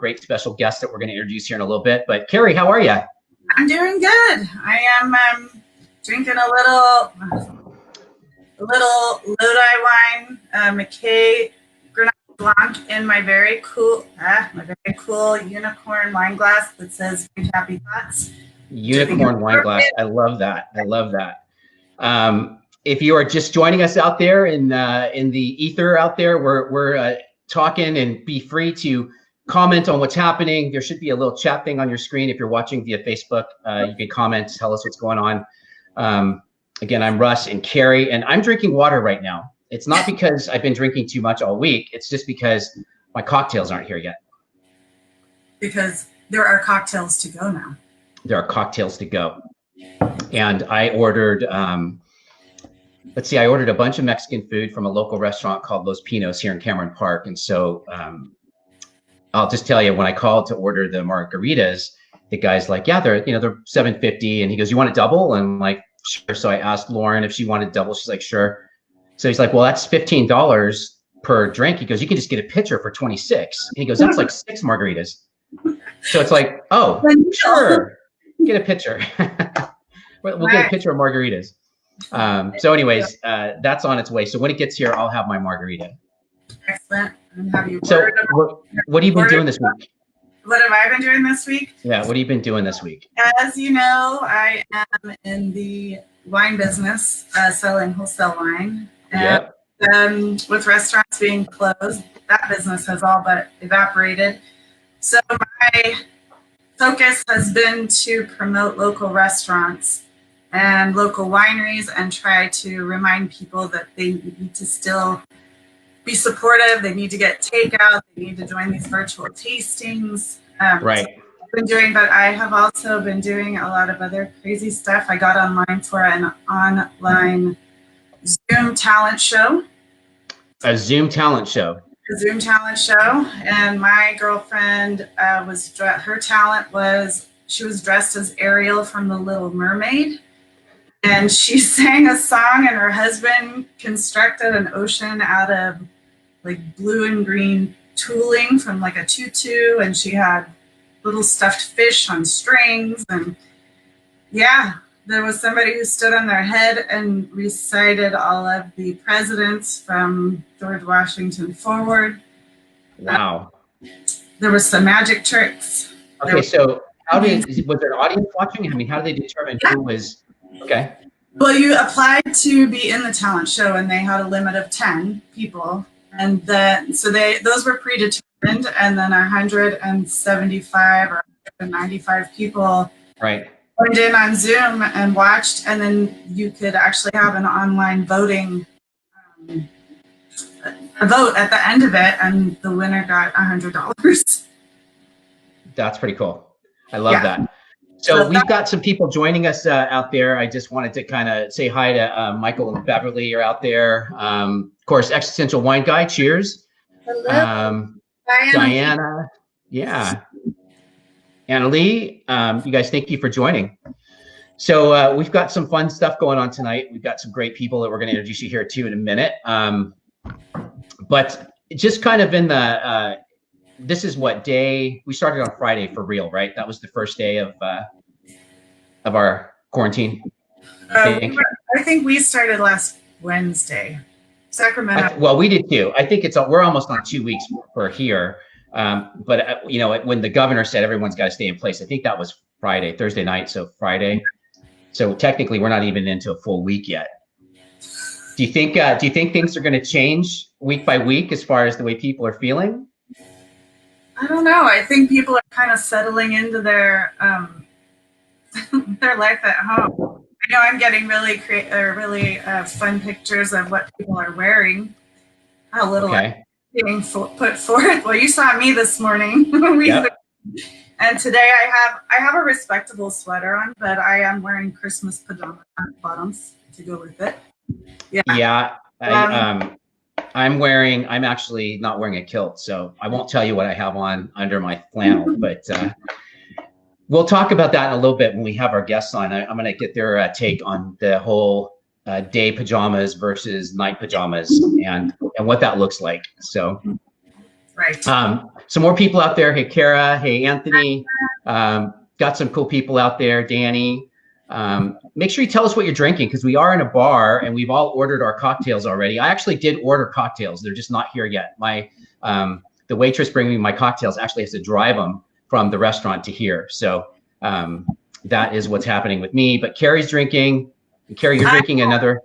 great special guests that we're going to introduce here in a little bit. But Carrie, how are you? I'm doing good. I am drinking a little Lodi wine, McKay Grenache Blanc in my very cool unicorn wine glass that says "Drink Happy Thoughts." Unicorn wine glass. I love that. I love that. If you are just joining us out there in the ether out there, we're talking, and be free to comment on what's happening. There should be a little chat thing on your screen. If you're watching via Facebook, you can comment, tell us what's going on. Again, I'm Russ and Carrie, and I'm drinking water right now. It's not because I've been drinking too much all week. It's just because my cocktails aren't here yet. Because there are cocktails to go now. There are cocktails to go. And I ordered, I ordered a bunch of Mexican food from a local restaurant called Los Pinos here in Cameron Park. And so I'll just tell you, when I called to order the margaritas, the guy's like, yeah, they're $7.50. And he goes, you want a double? And I'm like, sure. So I asked Lauren if she wanted double. She's like, sure. So he's like, well, that's $15 per drink. He goes, you can just get a pitcher for $26. And he goes, that's like 6 margaritas. So it's like, oh, sure, get a pitcher. We'll get a pitcher of margaritas. So anyways, that's on its way. So when it gets here, I'll have my margarita. Excellent. Have you so what have you been doing this week? What have I been doing this week? Yeah, what have you been doing this week? As you know, I am in the wine business, selling wholesale wine. And yep. With restaurants being closed, that business has all but evaporated. So my focus has been to promote local restaurants and local wineries and try to remind people that they need to still be supportive. They need to get takeout. They need to join these virtual tastings. Right. But I have also been doing a lot of other crazy stuff. I got online for an online Zoom talent show. A Zoom talent show. A Zoom talent show. And my girlfriend her talent was, she was dressed as Ariel from The Little Mermaid. And she sang a song, and her husband constructed an ocean out of like blue and green tooling from like a tutu, and she had little stuffed fish on strings. And yeah, there was somebody who stood on their head and recited all of the presidents from George Washington forward. Wow. There was some magic tricks. Okay, so was there an audience watching? I mean, how did they determine who was? Okay. Well, you applied to be in the talent show, and they had a limit of 10 people, and then those were predetermined, and then 175 or 195 people right joined in on Zoom and watched, and then you could actually have an online voting a vote at the end of it, and the winner got $100. That's pretty cool. I love that. So we've got some people joining us out there. I just wanted to kind of say hi to Michael and Beverly are out there. Of course, Existential Wine Guy. Cheers. Hello. Diana. Yeah. Anna Lee. You guys, thank you for joining. So we've got some fun stuff going on tonight. We've got some great people that we're going to introduce you here to in a minute. But just kind of in the this is what day we started on Friday for real, right? That was the first day of our quarantine. I think we started last Wednesday, Sacramento. Well, we did too. I think we're almost on 2 weeks for here. But when the governor said everyone's got to stay in place, I think that was Thursday night. So Friday. So technically, we're not even into a full week yet. Do you think things are going to change week by week as far as the way people are feeling? I don't know. I think people are kind of settling into their life at home. I know I'm getting really fun pictures of what people are wearing. How little I'm being put forth. Well, you saw me this morning. Yep. And today I have a respectable sweater on, but I am wearing Christmas pajama bottoms to go with it. Yeah. Yeah. I'm actually not wearing a kilt, so I won't tell you what I have on under my flannel, but we'll talk about that in a little bit when we have our guests on. I'm going to get their take on the whole day pajamas versus night pajamas and what that looks like. So Right. Some more people out there. Hey, Kara. Hey, Anthony. Got some cool people out there. Danny. Make sure you tell us what you're drinking, because we are in a bar and we've all ordered our cocktails already. I actually did order cocktails. They're just not here yet. The waitress bringing me my cocktails actually has to drive them from the restaurant to here. So that is what's happening with me. But Carrie's drinking. Carrie, you're drinking another.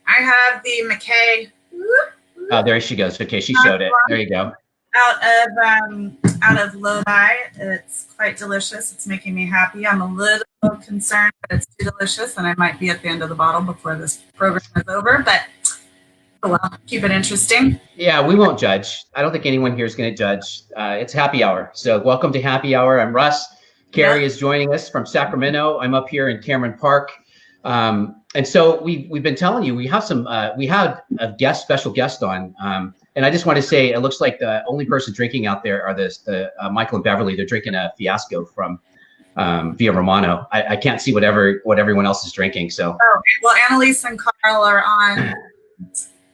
I have the McKay. Oh, there she goes. Okay, she showed it. There you go. Out of Lodi. It's quite delicious. It's making me happy. I'm a little concerned that it's too delicious and I might be at the end of the bottle before this program is over, but oh well, keep it interesting. Yeah, we won't judge. I don't think anyone here is going to judge. It's happy hour. So welcome to happy hour. I'm Russ. Carrie is joining us from Sacramento. I'm up here in Cameron Park. And so we've been telling you, we had a special guest on, and I just want to say, it looks like the only person drinking out there are the Michael and Beverly. They're drinking a Fiasco from Via Romano. I can't see what everyone else is drinking. So well, Annalise and Carl are on.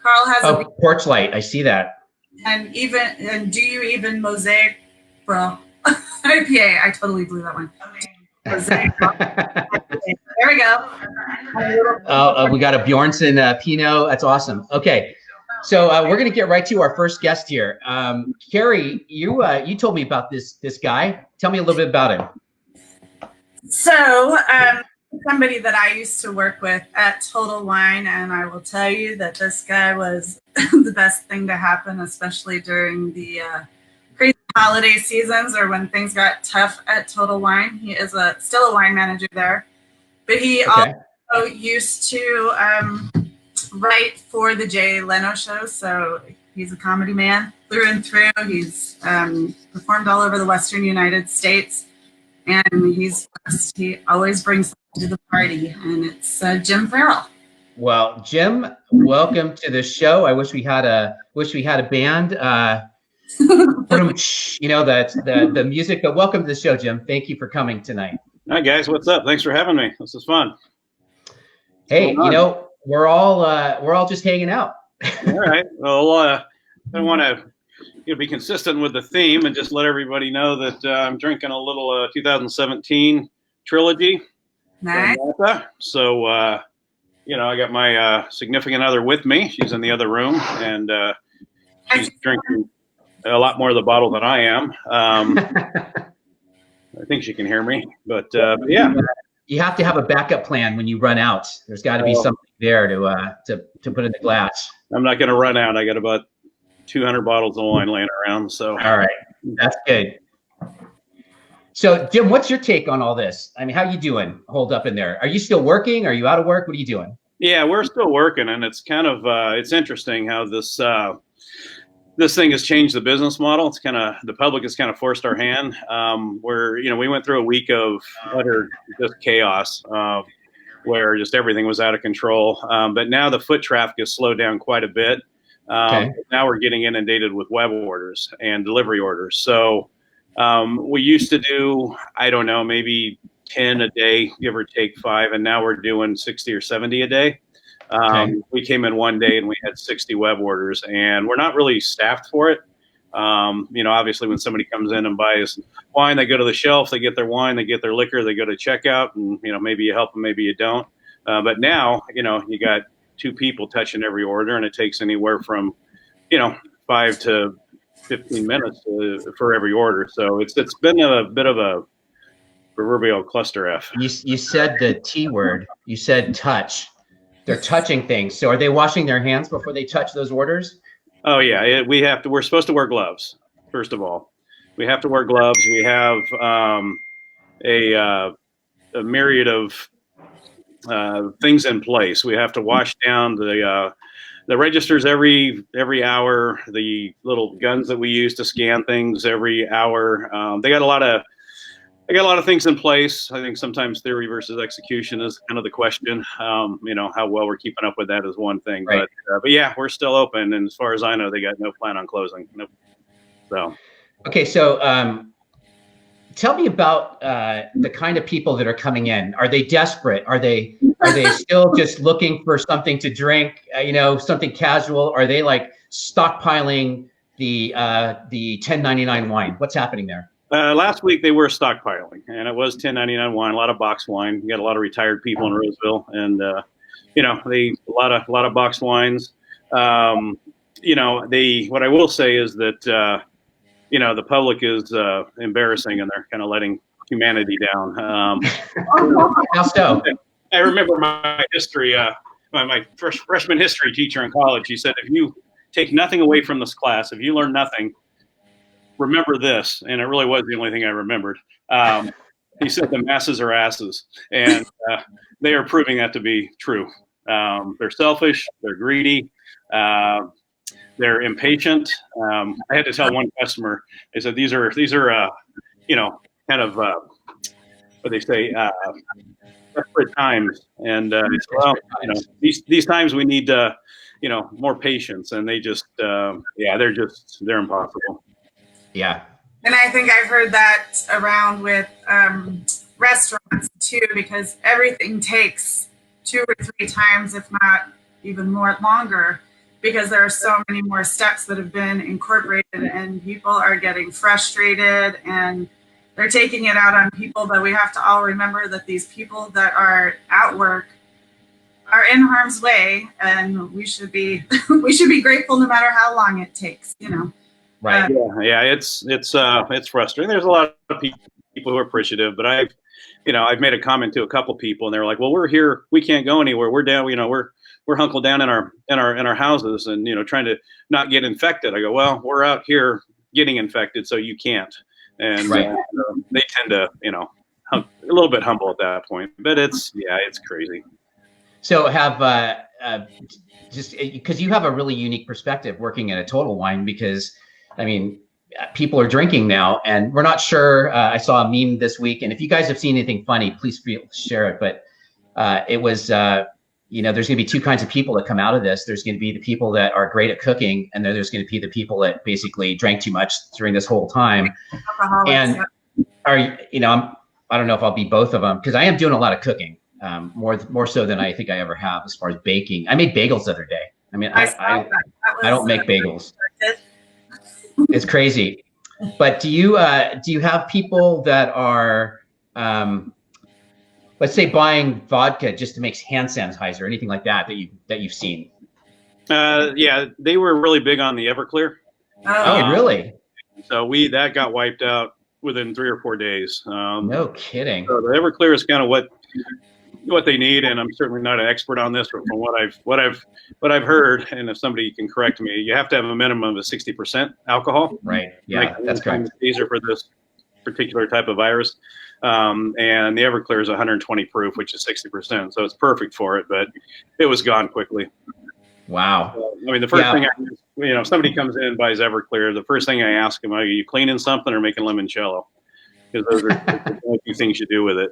Carl has Porch Light. I see that. And do you even Mosaic, bro? IPA. I totally blew that one. There we go. We got a Bjornson Pinot. That's awesome. Okay, so we're gonna get right to our first guest here. Carrie, you told me about this guy. Tell me a little bit about him. So somebody that I used to work with at Total Wine, and I will tell you that this guy was the best thing to happen, especially during the crazy holiday seasons or when things got tough at Total Wine. He is still a wine manager there, but he also used to write for the Jay Leno show. So he's a comedy man through and through. He's performed all over the Western United States, and he always brings something to the party, and it's Jim Farrell. Well, Jim, welcome to the show. I wish we had a band. The music, but welcome to the show, Jim. Thank you for coming tonight. Hi guys, what's up? Thanks for having me. This is fun. Hey, we're all just hanging out. All right. Well, I want to be consistent with the theme and just let everybody know that I'm drinking a little 2017 trilogy. Nice. So, I got my significant other with me. She's in the other room, and she's drinking a lot more of the bottle than I am. I think she can hear me, but yeah. You have to have a backup plan when you run out. There's got to be something there to put in the glass. I'm not going to run out. I got about 200 bottles of wine laying around. So all right, that's good. So Jim, what's your take on all this? I mean, how you doing? Hold up in there. Are you still working? Are you out of work? What are you doing? Yeah, we're still working, and it's kind of it's interesting how this thing has changed the business model. It's the public has kind of forced our hand. We went through a week of utter just chaos where just everything was out of control. But now the foot traffic has slowed down quite a bit. Now we're getting inundated with web orders and delivery orders. So we used to do, I don't know, maybe 10 a day, give or take 5. And now we're doing 60 or 70 a day. We came in one day and we had 60 web orders, and we're not really staffed for it. Obviously when somebody comes in and buys wine, they go to the shelf, they get their wine, they get their liquor, they go to checkout, and, maybe you help them, maybe you don't. But now, you got 2 people touching every order, and it takes anywhere from, 5 to 15 minutes for every order. So it's been a bit of a proverbial cluster F. You said the T word, you said touch. They're touching things. So are they washing their hands before they touch those orders? Oh yeah, we're supposed to wear gloves. First of all, we have to wear gloves. We have a myriad of things in place. We have to wash down the registers every hour. The little guns that we use to scan things every hour. They got a lot of things in place. I think sometimes theory versus execution is kind of the question. How well we're keeping up with that is one thing. Right. But yeah, we're still open. And as far as I know, they got no plan on closing. Nope. So. Okay. So tell me about the kind of people that are coming in. Are they desperate? Are they still just looking for something to drink? Something casual? Are they like stockpiling the 1099 wine? What's happening there? Last week they were stockpiling, and it was 1099 wine, a lot of box wine. You got a lot of retired people in Roseville, and you know, a lot of box wines. You know, what I will say is that you know, the public is embarrassing, and they're kind of letting humanity down. How so? I remember my history, my freshman history teacher in college. He said, if you take nothing away from this class, if you learn nothing, remember this. And it really was the only thing I remembered. He said the masses are asses, and they are proving that to be true. They're selfish, they're greedy, they're impatient. I had to tell one customer, I said, these are you know, kind of what they say, desperate times. And well, you know, these times we need you know, more patience. And they just yeah, they're impossible. Yeah. And I think I've heard that around with restaurants too, because everything takes 2 or 3 times, if not even more longer, because there are so many more steps that have been incorporated, and people are getting frustrated and they're taking it out on people. But we have to all remember that these people that are at work are in harm's way, and we should be grateful no matter how long it takes, you know. Right. Yeah, it's frustrating. There's a lot of people who are appreciative, but I've made a comment to a couple people, and they're like, "Well, we're here. We can't go anywhere. We're down. You know, we're hunkled down in our houses, and you know, trying to not get infected." I go, "Well, we're out here getting infected, so you can't." And right. They tend to, you know, a little bit humble at that point. But it's crazy. So have just because you have a really unique perspective working at a Total Wine, because I mean, people are drinking now, and we're not sure. I saw a meme this week, and if you guys have seen anything funny, please share it. But it was, you know, there's going to be 2 kinds of people that come out of this. There's going to be the people that are great at cooking, and then there's going to be the people that basically drank too much during this whole time. And you know, I don't know if I'll be both of them, because I am doing a lot of cooking, more so than I think I ever have as far as baking. I made bagels the other day. I mean, I don't make bagels. It's crazy. But do you have people that are, let's say, buying vodka just to make hand sanitizer or anything like that you've seen? Yeah, they were really big on the Everclear. Oh, really? So that got wiped out within 3 or 4 days. No kidding. So the Everclear is kind of what they need, and I'm certainly not an expert on this, but from what I've heard, and if somebody can correct me, you have to have a minimum of 60% alcohol. Right. Yeah, that's correct. These are for this particular type of virus, and the Everclear is 120 proof, which is 60%, so it's perfect for it. But it was gone quickly. Wow. I mean, the first thing if somebody comes in and buys Everclear, the first thing I ask them, are you cleaning something or making limoncello? Because those are the only 2 things you do with it.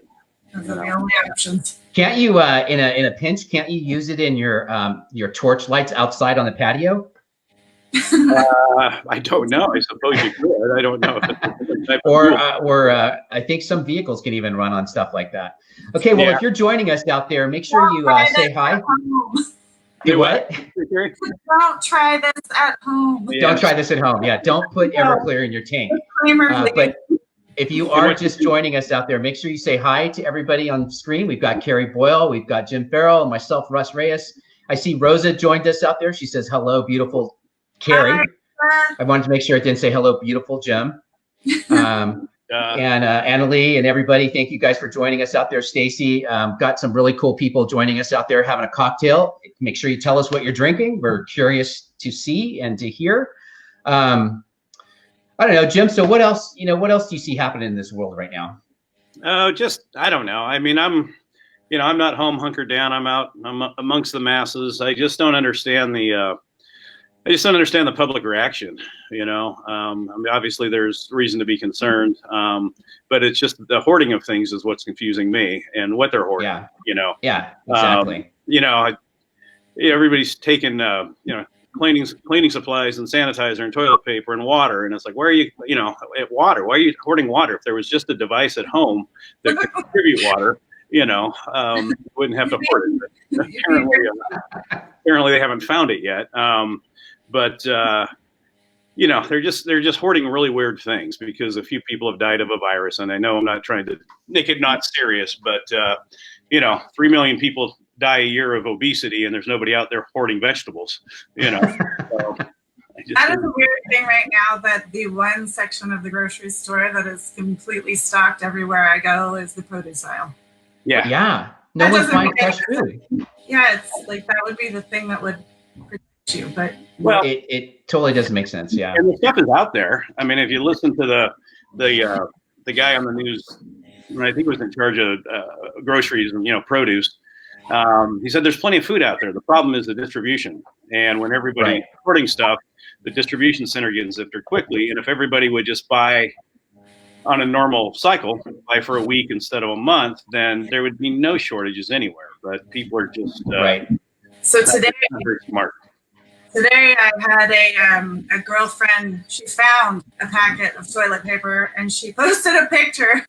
Those are the only options. Can't you, in a pinch, can't you use it in your torch lights outside on the patio? I don't know. I suppose you could. I don't know. Or I think some vehicles can even run on stuff like that. Okay, well, if you're joining us out there, make sure you say hi. Do what? Don't try this at home. Don't try this at home. Yeah, don't put Everclear in your tank. But if you are just joining us out there, make sure you say hi to everybody on screen. We've got Carrie Boyle, we've got Jim Farrell, and myself, Russ Reyes. I see Rosa joined us out there. She says, hello, beautiful Carrie. I wanted to make sure it didn't say hello, beautiful Jim. And Annalie and everybody, thank you guys for joining us out there. Stacy, got some really cool people joining us out there having a cocktail. Make sure you tell us what you're drinking. We're curious to see and to hear. I don't know, Jim. So what else do you see happening in this world right now? Oh, I don't know. I mean, I'm not home hunkered down. I'm amongst the masses. I just don't understand the public reaction. You know, I mean, obviously there's reason to be concerned, but it's just the hoarding of things is what's confusing me, and what they're hoarding. Yeah. You know. Yeah. Exactly. You know, everybody's taking cleaning supplies and sanitizer and toilet paper and water, and it's like, where are you? You know, water. Why are you hoarding water? If there was just a device at home that could distribute water, you know, wouldn't have to hoard it. Apparently, they haven't found it yet. But you know, they're just hoarding really weird things because a few people have died of a virus. And I know I'm not trying to make it not serious, but you know, 3 million people die a year of obesity, and there's nobody out there hoarding vegetables. You know, so that is a weird thing right now. That the one section of the grocery store that is completely stocked everywhere I go is the produce aisle. Yeah, yeah. No one's buying fresh food. Yeah, it's like that would be the thing that would protect you, but well, it totally doesn't make sense. Yeah, and the stuff is out there. I mean, if you listen to the guy on the news, I think was in charge of groceries and, you know, produce. He said there's plenty of food out there. The problem is the distribution. And when everybody's hoarding stuff, the distribution center gets zipped quickly. And if everybody would just buy on a normal cycle, buy for a week instead of a month, then there would be no shortages anywhere. But people are just right. So today, very smart. Today I had a girlfriend. She found a packet of toilet paper and she posted a picture.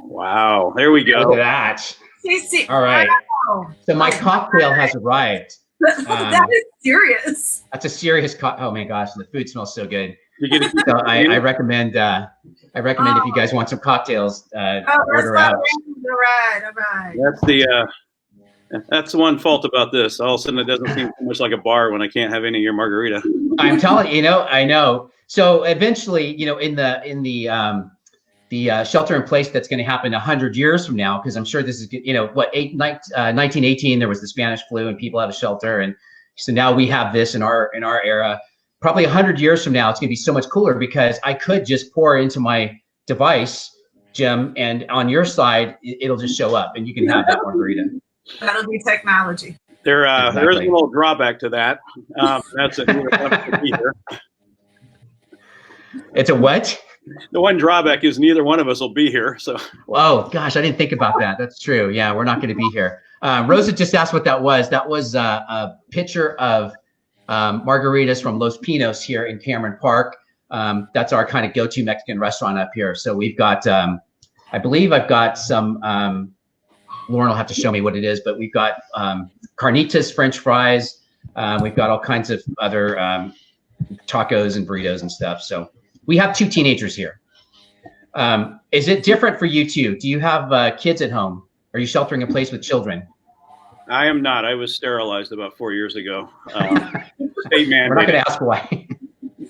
Wow, there we go. Look at that. CC, All right. wow. So my cocktail has arrived. That is serious. That's a serious oh my gosh, the food smells so good. So I recommend if you guys want some cocktails, order out. All right. That's the one fault about this. All of a sudden, it doesn't seem too much like a bar when I can't have any of your margarita. I'm telling you, I know. So eventually, you know, in the shelter in place that's going to happen 100 years from now, because I'm sure this is, you know, 1918 there was the Spanish flu and people had a shelter, and so now we have this in our era. Probably 100 years from now, it's going to be so much cooler because I could just pour into my device, Jim, and on your side it'll just show up and you can have that margarita. That'll be technology. There Exactly. is a little drawback to that. That's a It's a what? The one drawback is neither one of us will be here. So, oh gosh, I didn't think about that. That's true. Yeah, we're not going to be here. Rosa just asked what that was. That was a picture of margaritas from Los Pinos here in Cameron Park. That's our kind of go-to Mexican restaurant up here. So we've got, I believe I've got some. Lauren will have to show me what it is, but we've got carnitas, French fries. We've got all kinds of other tacos and burritos and stuff. So we have 2 teenagers here. Is it different for you two? Do you have kids at home? Are you sheltering in place with children? I am not. I was sterilized about 4 years ago. State man. We're not going to ask why.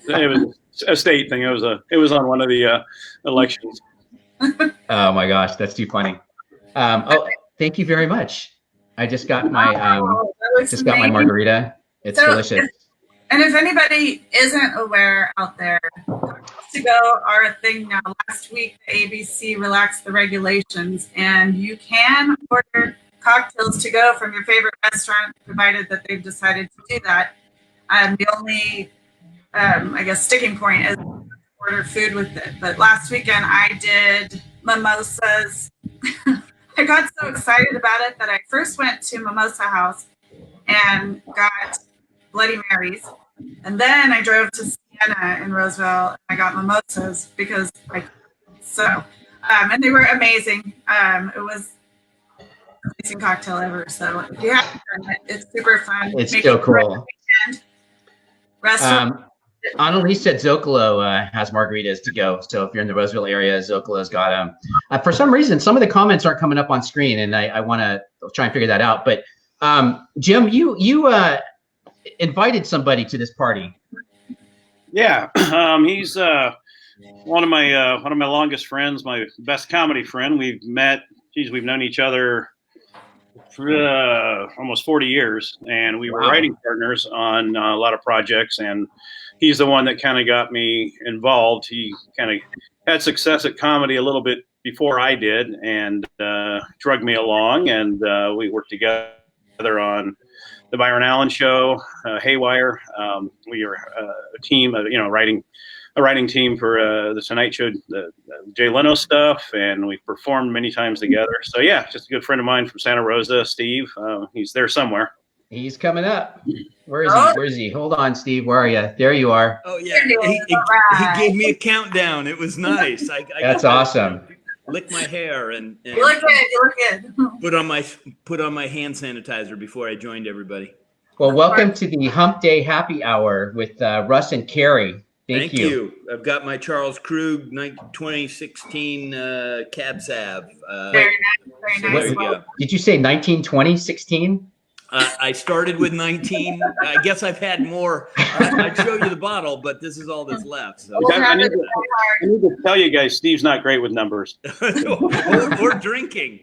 It was a state thing. It was on one of the elections. Oh my gosh, that's too funny. Oh, thank you very much. I just got my got my margarita. It's delicious. And if anybody isn't aware out there, cocktails to go are a thing now. Last week, the ABC relaxed the regulations, and you can order cocktails to go from your favorite restaurant, provided that they've decided to do that. The only, I guess, sticking point is order food with it. But last weekend, I did mimosas. I got so excited about it that I first went to Mimosa House and got Bloody Marys. And then I drove to Sienna in Roseville and I got mimosas because and they were amazing. It was an amazing cocktail ever. So if you haven't done it, it's super fun. It's so cool. Restaurant. Annalise said Zocalo has margaritas to go. So if you're in the Roseville area, Zocalo's got them. For some reason, some of the comments aren't coming up on screen, and I want to try and figure that out. But Jim, you invited somebody to this party. Yeah, he's one of my longest friends, my best comedy friend. We've known each other for almost 40 years, and we were writing partners on a lot of projects. And he's the one that kind of got me involved. He kind of had success at comedy a little bit before I did, and drugged me along, and we worked together on the Byron Allen Show, Haywire. We were a team, a writing team for the Tonight Show, the Jay Leno stuff, and we performed many times together. So yeah, just a good friend of mine from Santa Rosa, Steve. He's there somewhere. He's coming up. Where is he? Where is he? Hold on, Steve. Where are you? There you are. Oh yeah, he gave me a countdown. It was nice. That's awesome. Lick my hair and you look good. put on my hand sanitizer before I joined everybody. Well, welcome to the Hump Day Happy Hour with Russ and Carrie. Thank you. I've got my Charles Krug 2016 Cab Sav. Very nice. Very nice. What, did you say 1920, 16? I started with 19. I guess I've had more. I'd show you the bottle, but this is all that's left. So. I need to tell you guys, Steve's not great with numbers. or drinking.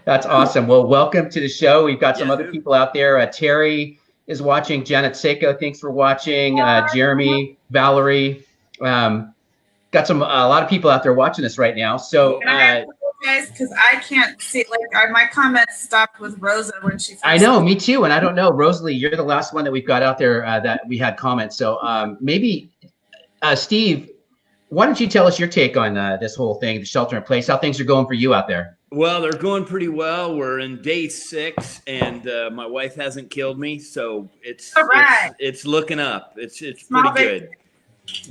That's awesome. Well, welcome to the show. We've got some other people out there. Terry is watching. Janet Seiko, thanks for watching. Jeremy, Valerie. Got a lot of people out there watching us right now. So, guys, because I can't see, like, my comments stopped with Rosa when she first. I know, me too. And I don't know, Rosalie, you're the last one that we've got out there that we had comments. So maybe, Steve, why don't you tell us your take on this whole thing, the shelter in place, how things are going for you out there? Well, they're going pretty well. We're in day 6, and my wife hasn't killed me, so it's looking up. It's pretty good.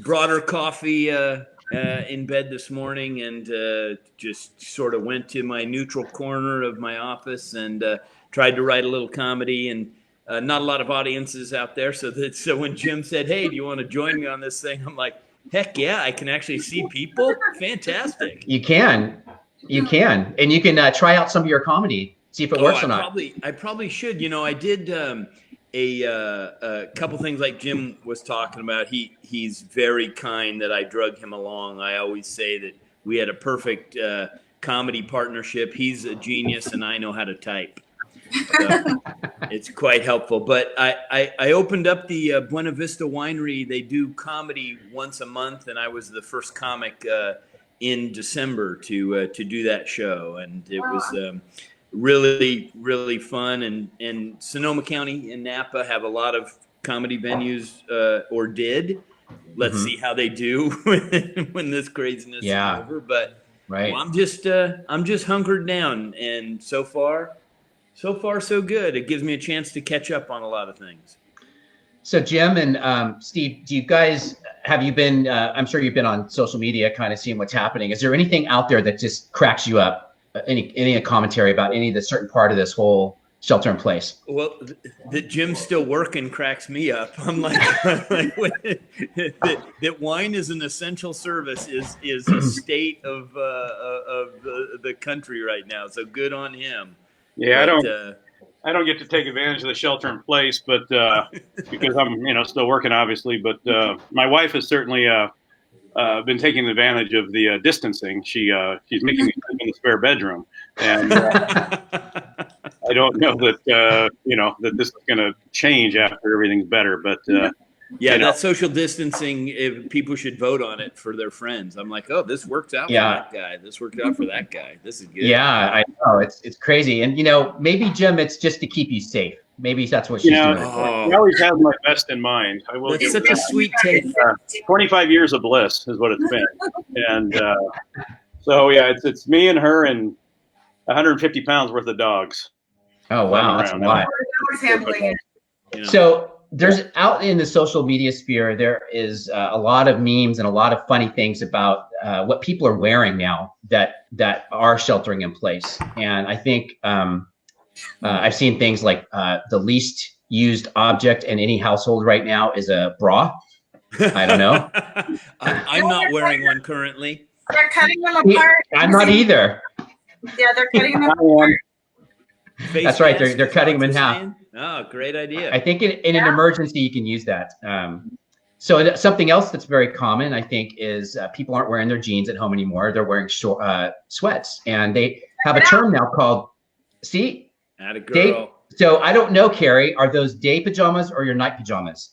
Brought her coffee in bed this morning, and just sort of went to my neutral corner of my office and tried to write a little comedy. And not a lot of audiences out there, so when Jim said, "Hey, do you want to join me on this thing?" I'm like, "Heck yeah! I can actually see people. Fantastic." You can. And you can try out some of your comedy, see if it works or not. I probably should. You know, I did a couple things like Jim was talking about. He's very kind that I drug him along. I always say that we had a perfect comedy partnership. He's a genius, and I know how to type. So it's quite helpful. But I opened up the Buena Vista Winery. They do comedy once a month, and I was the first comic in December to do that show, and it was really, really fun. And Sonoma County and Napa have a lot of comedy venues, or did. Let's see how they do when this craziness is over. But well, I'm just hunkered down, and so far so good. It gives me a chance to catch up on a lot of things. So Jim and Steve, have you been, I'm sure you've been on social media kind of seeing what's happening. Is there anything out there that just cracks you up? Any commentary about any of the certain part of this whole shelter in place? Well, that Jim's still working cracks me up. I'm like, that wine is an essential service is a state of the country right now. So good on him. Yeah, I don't get to take advantage of the shelter in place, but because I'm, still working, obviously. But my wife has certainly been taking advantage of the distancing. She's making me sleep in the spare bedroom, and I don't know that that this is going to change after everything's better. But that social distancing, if people should vote on it for their friends. I'm like, oh, this worked out for that guy. This worked out for that guy. This is good. Yeah, I know. It's crazy. And, maybe, Jim, it's just to keep you safe. Maybe that's what she's doing. He always has my best in mind. I will. That's such a sweet take. 25 years of bliss is what it's been. And so, it's me and her and 150 pounds worth of dogs. Oh, wow. That's a lot. So, there's out in the social media sphere, there is a lot of memes and a lot of funny things about what people are wearing now that are sheltering in place. And I think I've seen things like the least used object in any household right now is a bra. I don't know. I'm not wearing one currently. They're cutting them apart. I'm not either. Yeah, they're cutting them apart. That's right. They're cutting them in half. Oh, great idea. I think in an emergency, you can use that. So something else that's very common, I think, is people aren't wearing their jeans at home anymore. They're wearing sweats. And they have a term now called, day. So I don't know, Carrie, are those day pajamas or your night pajamas?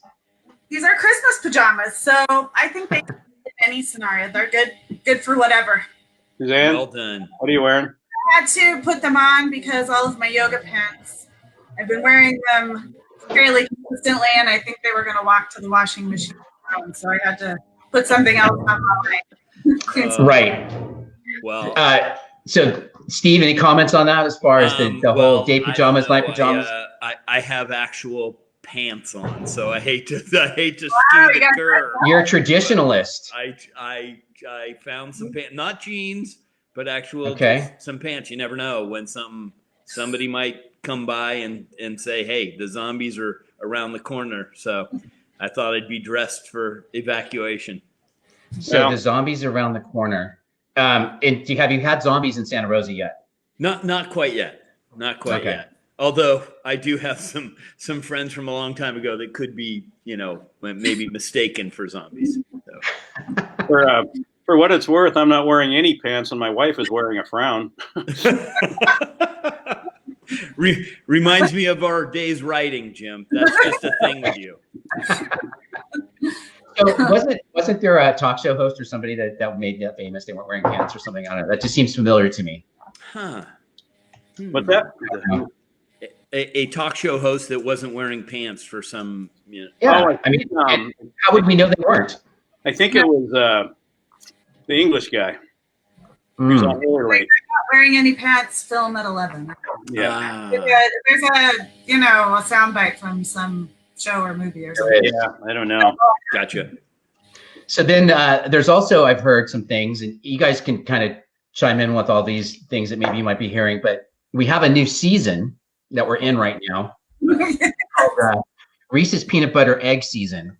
These are Christmas pajamas. So I think they can fit in any scenario. They're good for whatever. Suzanne, well done. What are you wearing? I had to put them on because all of my yoga pants, I've been wearing them fairly consistently, and I think they were going to walk to the washing machine. So I had to put something else on my right. Well, so Steve, any comments on that as far as the whole day pajamas, night pajamas? I have actual pants on, so I hate to skew the curve. You're a traditionalist. I found some pants, not jeans, but actual some pants. You never know when somebody might come by and say, hey, the zombies are around the corner. So I thought I'd be dressed for evacuation. So the zombies are around the corner. And have you had zombies in Santa Rosa yet? Not quite yet. Not quite yet. Although I do have some friends from a long time ago that could be, maybe mistaken for zombies. So. For what it's worth, I'm not wearing any pants, and my wife is wearing a frown. Reminds me of our days writing, Jim. That's just a thing with you. So wasn't there a talk show host or somebody that made that famous? They weren't wearing pants or something. I don't know. That just seems familiar to me. Huh. What's that? A talk show host that wasn't wearing pants for some. Yeah. How would we know they weren't? I think it was the English guy. Who's on early. Not wearing any pants. Film at 11. Yeah. There's a soundbite from some show or movie or something. Yeah, I don't know. Gotcha. So then there's also, I've heard some things, and you guys can kind of chime in with all these things that maybe you might be hearing, but we have a new season that we're in right now called Reese's Peanut Butter Egg Season.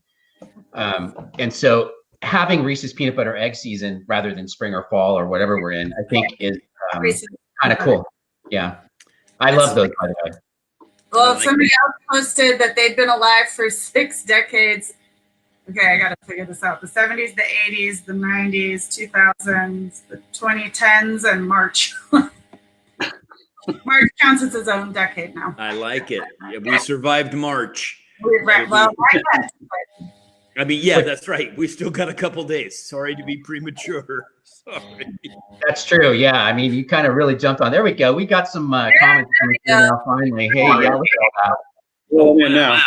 And so having Reese's Peanut Butter Egg Season rather than spring or fall or whatever we're in, I think is kind of cool. Yeah. I love those, by the way. Well, somebody else posted that they've been alive for 6 decades. Okay, I got to figure this out. The 70s, the 80s, the 90s, 2000s, the 2010s, and March. March counts as his own decade now. I like it. Yeah, we survived March. I mean, yeah, that's right. We still got a couple days. Sorry to be premature. Sorry. That's true. Yeah. I mean, you kind of really jumped on. There we go. We got some comments coming through now finally. Hey, yeah, look at that. Now.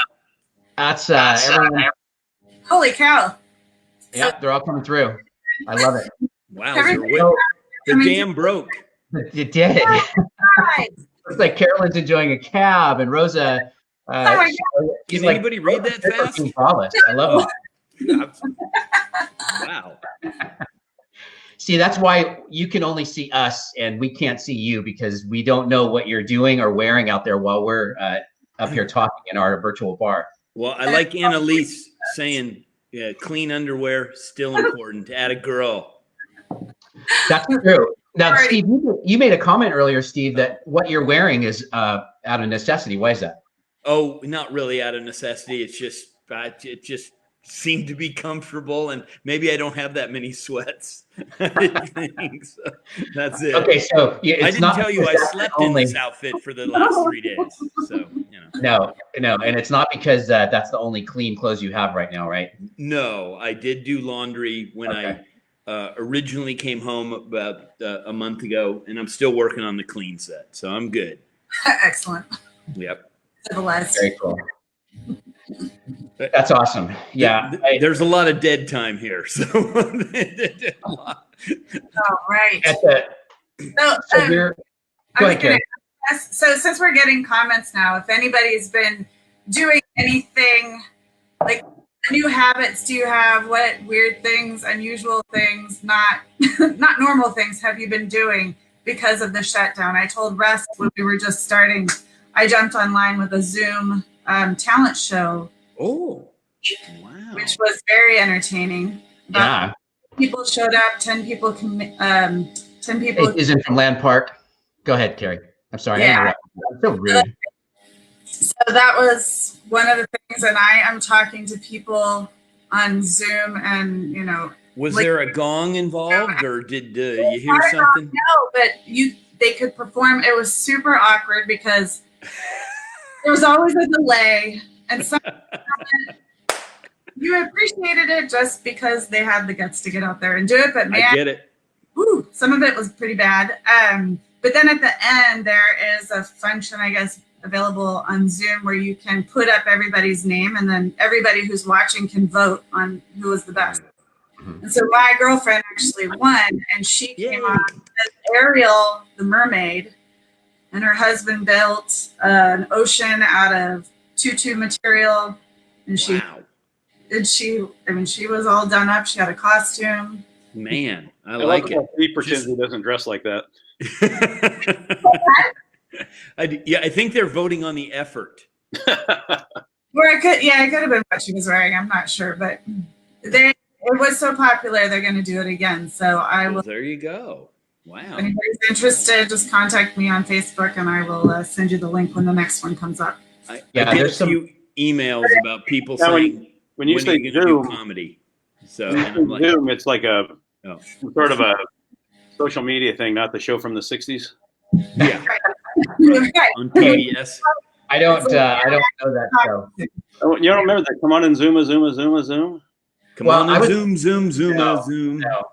That's everyone. Holy cow. Yeah, they're all coming through. I love it. Wow. The dam broke. It did. Looks like Carolyn's enjoying a cab, and Rosa. Can anybody read that fast? I love it. Wow. See, that's why you can only see us and we can't see you, because we don't know what you're doing or wearing out there while we're up here talking in our virtual bar. Well, I like Annalise saying, clean underwear, still important. Atta girl. That's true. Now, Steve, you made a comment earlier, Steve, that what you're wearing is out of necessity. Why is that? Oh, not really out of necessity. It's just, it just seemed to be comfortable, and maybe I don't have that many sweats. I think so. That's it. Okay, so I didn't tell you I slept in this outfit for the last 3 days. So, No, and it's not because that's the only clean clothes you have right now, right? No, I did do laundry when I originally came home about a month ago, and I'm still working on the clean set, so I'm good. Excellent. Yep. Very cool. That's awesome. Yeah. There's a lot of dead time here. So, oh, right. So since we're getting comments now, if anybody's been doing anything, like new habits do you have? What weird things, unusual things, not normal things have you been doing because of the shutdown? I told Russ when we were just starting, I jumped online with a Zoom talent show. Oh, wow. Which was very entertaining. Yeah. People showed up, 10 people. 10 people. Hey, Susan from Land Park. Go ahead, Carrie. I'm sorry. Yeah. I'm so rude. So that was one of the things, and I am talking to people on Zoom, and Was there a gong involved, or did you hear something? No, but they could perform. It was super awkward because there was always a delay, and you appreciated it just because they had the guts to get out there and do it. But man, I get it. Whew, some of it was pretty bad. But then at the end, there is a function, I guess, available on Zoom where you can put up everybody's name, and then everybody who's watching can vote on who was the best. And so my girlfriend actually won, and she came on as Ariel, the mermaid, and her husband built an ocean out of tutu material, and she was all done up. She had a costume. Man, I like it. He pretends he doesn't dress like that. I think they're voting on the effort. Or it could have been what she was wearing. I'm not sure, but it was so popular, they're going to do it again. So I will. Well, there you go. Wow. If anybody's interested, just contact me on Facebook, and I will send you the link when the next one comes up. I get a few emails about people saying when you say Zoom comedy. So I'm like, Zoom, it's like sort of a social media thing, not the show from the '60s. Yeah. On PBS. I don't know that show. Oh, you don't remember that? Come on and Zoom. Come on and Zoom. No.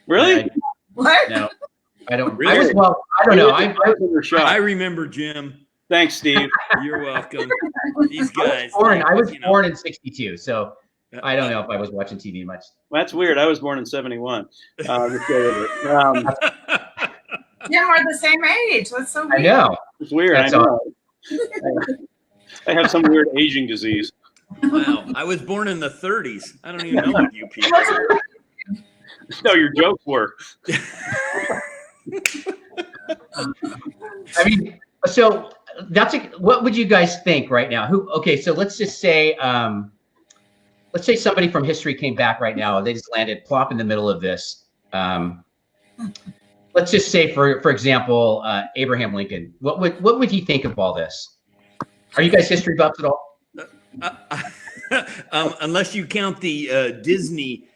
Really? What? No, I don't. Really? I don't know. I remember Jim. Thanks, Steve. You're welcome. These guys. I was born in '62, so I don't know if I was watching TV much. Well, that's weird. I was born in '71. Let's go with it. Yeah, we're the same age. That's so weird. I know. It's weird. That's I know. I have some weird aging disease. Wow. I was born in the 30s. I don't even know what you people are. No, your jokes were. I mean, so what would you guys think right now? So let's just say, somebody from history came back right now. They just landed plop in the middle of this. Let's just say, for example, Abraham Lincoln. What would he think of all this? Are you guys history buffs at all? Unless you count the Disney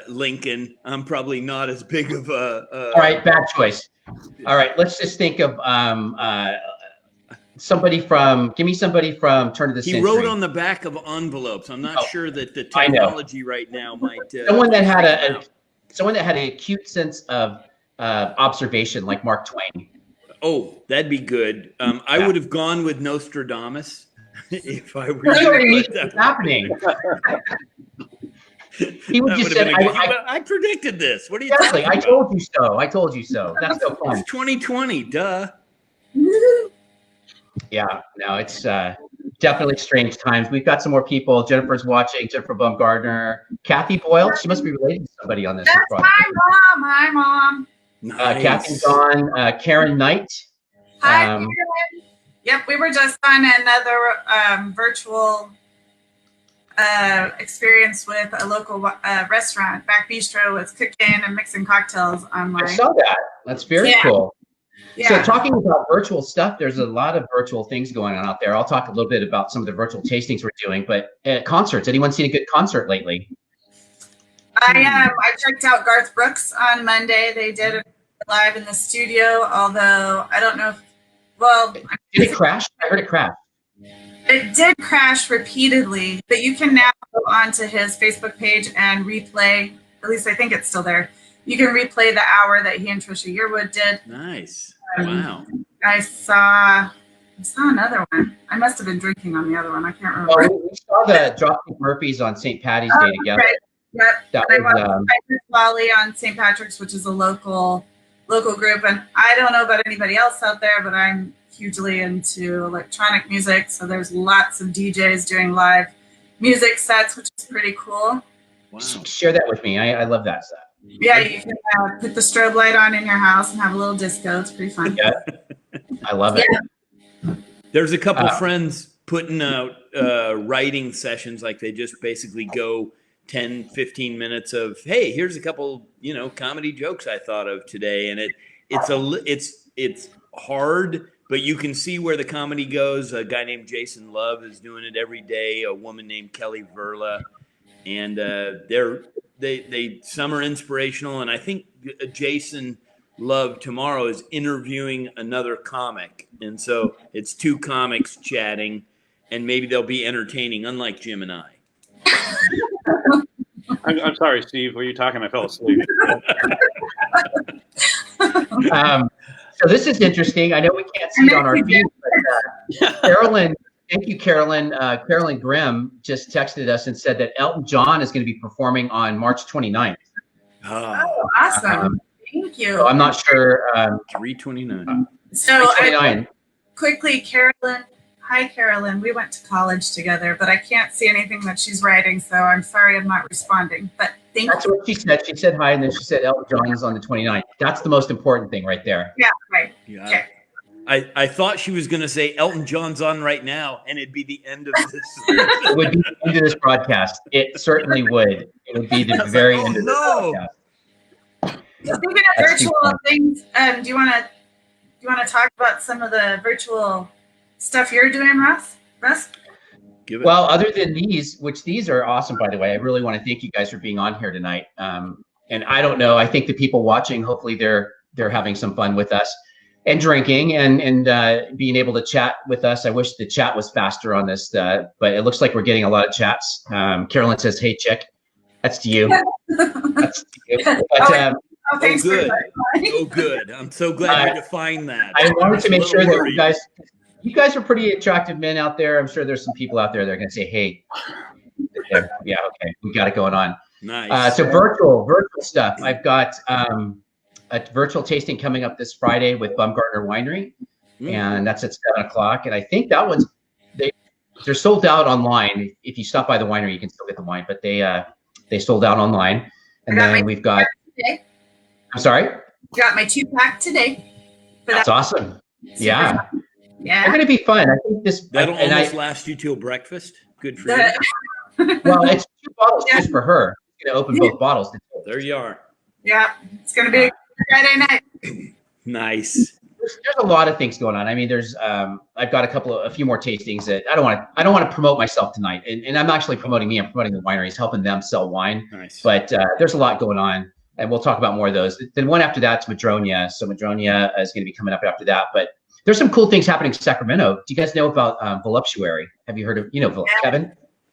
Lincoln, I'm probably not as big of a. All right, bad choice. All right, let's just think of somebody from Turn of the Century. He wrote on the back of envelopes. I'm not sure that the technology right now might. Someone that had an acute sense of observation, like Mark Twain. Oh, that'd be good. I would have gone with Nostradamus if I were. What's happening? He would just say, I predicted this. What are you talking about? I told you so. That's so fun. It's 2020, duh. Yeah, no, it's definitely strange times. We've got some more people. Jennifer's watching. Jennifer Bumgarner. Kathy Boyle. She must be related to somebody on this. That's my mom. Nice. Kathy's on. Karen Knight. Hi, Karen. Yep, we were just on another virtual experience with a local restaurant. Back Bistro was cooking and mixing cocktails online. I saw that. That's very cool. Yeah. So talking about virtual stuff, there's a lot of virtual things going on out there. I'll talk a little bit about some of the virtual tastings we're doing, but concerts, anyone seen a good concert lately? I checked out Garth Brooks on Monday. They did it live in the studio, although I don't know did it crash? I heard it crash. It did crash repeatedly, but you can now go onto his Facebook page and replay, at least I think it's still there. You can replay the hour that he and Trisha Yearwood did. Nice. Wow. I saw another one. I must have been drinking on the other one. I can't remember. Oh, we saw the Dropkick Murphys on St. Patty's Day together. Right. Yep. That I was, watched Wally on St. Patrick's, which is a local group, and I don't know about anybody else out there, but I'm hugely into electronic music, so there's lots of DJs doing live music sets, which is pretty cool. Wow. Share that with me. I love that stuff. Yeah, you can put the strobe light on in your house and have a little disco. It's pretty fun. Yeah, I love it. Yeah. There's a couple friends putting out writing sessions, like they just basically go 10, 15 minutes of, hey, here's a couple, comedy jokes I thought of today. And it's hard, but you can see where the comedy goes. A guy named Jason Love is doing it every day. A woman named Kelly Verla. And some are inspirational. And I think Jason Love tomorrow is interviewing another comic. And so it's two comics chatting, and maybe they'll be entertaining, unlike Jim and I. I'm sorry, Steve. Were you talking? I fell asleep. So this is interesting. I know we can't see it on our feed, but Carolyn, thank you, Carolyn. Carolyn Grimm just texted us and said that Elton John is going to be performing on March 29th. Oh, awesome. Thank you. So I'm not sure. 329. So 329. Quickly, Carolyn. Hi, Carolyn. We went to college together, but I can't see anything that she's writing, so I'm sorry I'm not responding. But That's what she said. She said hi, and then she said Elton John is on the 29th. That's the most important thing right there. Yeah, right. Yeah. Okay. I thought she was going to say Elton John's on right now, and it'd be the end of this. It would be the end of this broadcast. It certainly would. It would be the very end of this broadcast. Speaking of virtual things, do you want to talk about some of the virtual stuff you're doing, Russ? Well, other than these, which these are awesome, by the way, I really want to thank you guys for being on here tonight. And I don't know, I think the people watching, hopefully they're having some fun with us and drinking and being able to chat with us. I wish the chat was faster on this, but it looks like we're getting a lot of chats. Carolyn says, "Hey, chick." That's to you. That's to you. But, thanks good. Oh, good. I'm so glad you defined that. I wanted to make sure that you guys are pretty attractive men out there. I'm sure there's some people out there that are going to say, "Hey, yeah, okay, we got it going on." Nice. So virtual stuff. I've got a virtual tasting coming up this Friday with Bumgarner Winery, and that's at 7:00. And I think that one's they're sold out online. If you stop by the winery, you can still get the wine, but they sold out online. And then we've got. Today. I'm sorry. Got my 2-pack today. That's awesome. Yeah. Yeah. They're going to be fun. I think that'll almost last you till breakfast. Good for you. Well, it's 2 bottles just for her. It's going to open both bottles. There you are. Yeah, it's going to be a Friday night. Nice. There's a lot of things going on. I mean, there's I've got a few more tastings that I don't want to promote myself tonight, and I'm actually promoting me. I'm promoting the wineries, helping them sell wine. Nice. But there's a lot going on, and we'll talk about more of those. Then one after that's Madrona. So Madrona is going to be coming up after that. But there's some cool things happening in Sacramento. Do you guys know about Voluptuary? Have you heard of Kevin?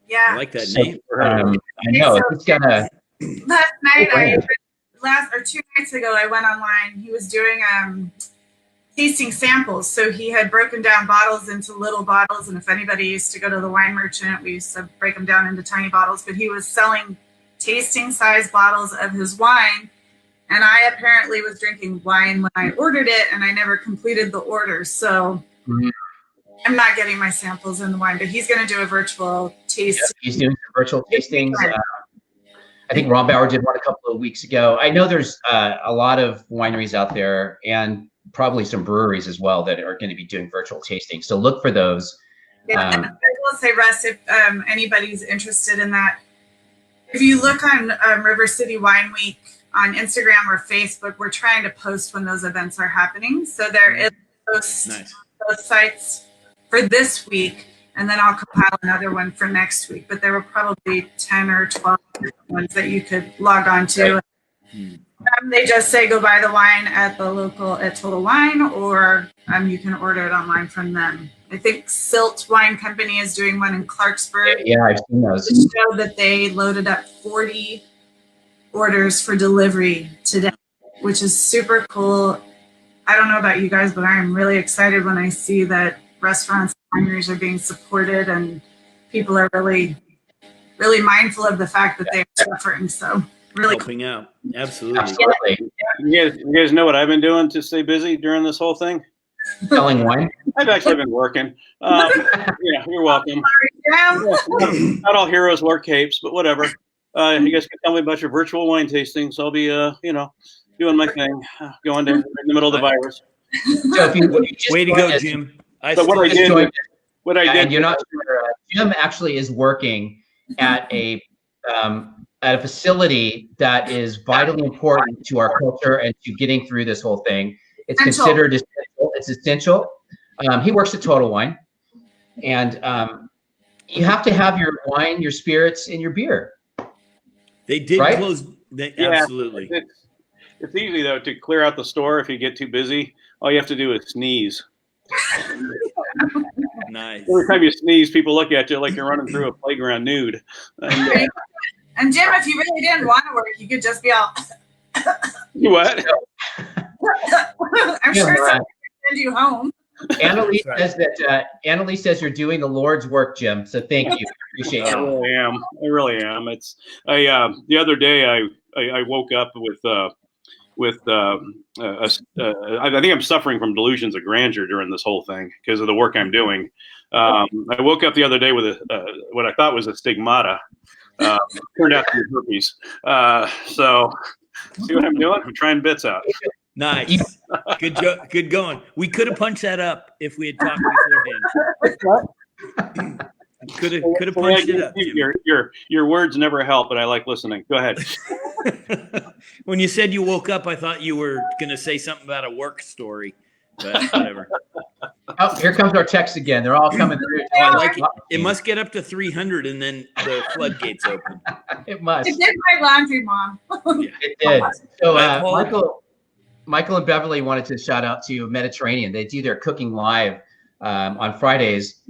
Yeah. I like that name. I know it's gonna. Last night, 2 nights ago, I went online. He was doing tasting samples. So he had broken down bottles into little bottles. And if anybody used to go to the wine merchant, we used to break them down into tiny bottles. But he was selling tasting size bottles of his wine. And I apparently was drinking wine when I ordered it, and I never completed the order. So I'm not getting my samples in the wine, but he's going to do a virtual tasting. Yeah, he's doing some virtual tastings. I think Ron Bauer did one a couple of weeks ago. I know there's a lot of wineries out there and probably some breweries as well that are going to be doing virtual tastings. So look for those. Yeah, I will say, Russ, if anybody's interested in that, if you look on River City Wine Week on Instagram or Facebook, we're trying to post when those events are happening. So there is those sites for this week, and then I'll compile another one for next week. But there were probably 10 or 12 ones that you could log on to. They just say go buy the wine at the local at Total Wine, or you can order it online from them. I think Silt Wine Company is doing one in Clarksburg. Yeah, I've seen those. It showed that they loaded up 40 orders for delivery today, which is super cool. I don't know about you guys, but I'm really excited when I see that restaurants and wineries are being supported and people are really, really mindful of the fact that they're suffering. So really helping out. Absolutely. Absolutely. You guys know what I've been doing to stay busy during this whole thing? Selling wine. I've actually been working. Yeah, you're welcome. Not all heroes wear capes, but whatever. You guys can tell me about your virtual wine tastings. I'll be, doing my thing, going in the middle of the virus. So if you way to go, Jim. What I did, you're not sure. Jim actually is working at a facility that is vitally important to our culture and to getting through this whole thing. It's considered essential. It's essential. He works at Total Wine, and you have to have your wine, your spirits, and your beer. They did close. Absolutely. It's easy though to clear out the store if you get too busy. All you have to do is sneeze. Nice. Every time you sneeze, people look at you like you're running through a playground nude. And Jim, if you really didn't want to work, you could just be all. You what? I'm sure someone can send you home. Annalise says you're doing the Lord's work, Jim. So thank you. Appreciate it. I really am. It's the other day I woke up with I think I'm suffering from delusions of grandeur during this whole thing because of the work I'm doing. I woke up the other day with what I thought was a stigmata. Turned out to be herpes. So see what I'm doing? I'm trying bits out. Nice. Good going. We could have punched that up if we had talked beforehand. Could have punched it up. Your words never help, but I like listening. Go ahead. When you said you woke up, I thought you were going to say something about a work story, but whatever. Oh, here comes our text again. They're all coming through. I like it. It must get up to 300 and then the floodgates open. It must. It did my laundry, Mom. Yeah. It did. So Michael and Beverly wanted to shout out to Mediterranean. They do their cooking live on Fridays.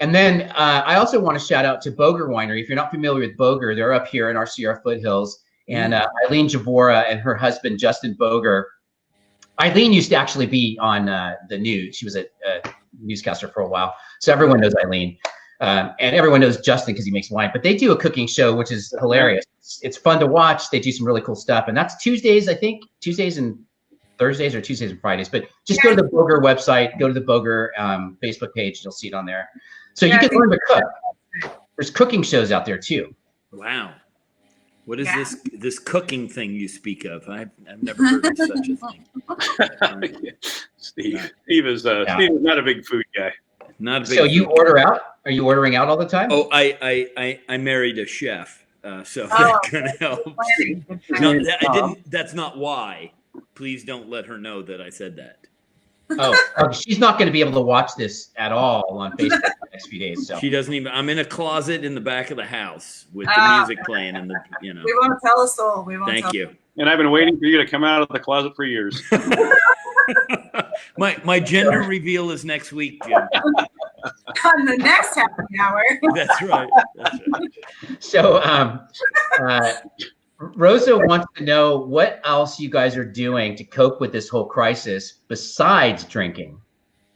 And then I also want to shout out to Boeger Winery. If you're not familiar with Boeger, they're up here in our Sierra foothills. And Eileen Javora and her husband, Justin Boeger. Eileen used to actually be on the news. She was a newscaster for a while. So everyone knows Eileen. And everyone knows Justin because he makes wine. But they do a cooking show, which is hilarious. It's fun to watch. They do some really cool stuff. And that's Tuesdays, I think. Tuesdays and Thursdays or Tuesdays and Fridays. But just go to the Boeger website. Go to the Boeger Facebook page. You'll see it on there. So you can learn to cook. There's cooking shows out there too. Wow. What is this cooking thing you speak of? I've never heard of such a thing. Steve is not a big food guy. Not a big So you order out? Are you ordering out all the time? Oh, I married a chef, so that kind of helps. No, I didn't. That's not why. Please don't let her know that I said that. Oh, she's not going to be able to watch this at all on Facebook the next few days. So she doesn't even. I'm in a closet in the back of the house with the music playing and We won't tell a soul. Thank you. And I've been waiting for you to come out of the closet for years. My gender reveal is next week, Jim. On the next happy hour. That's right. So, Rosa wants to know what else you guys are doing to cope with this whole crisis besides drinking.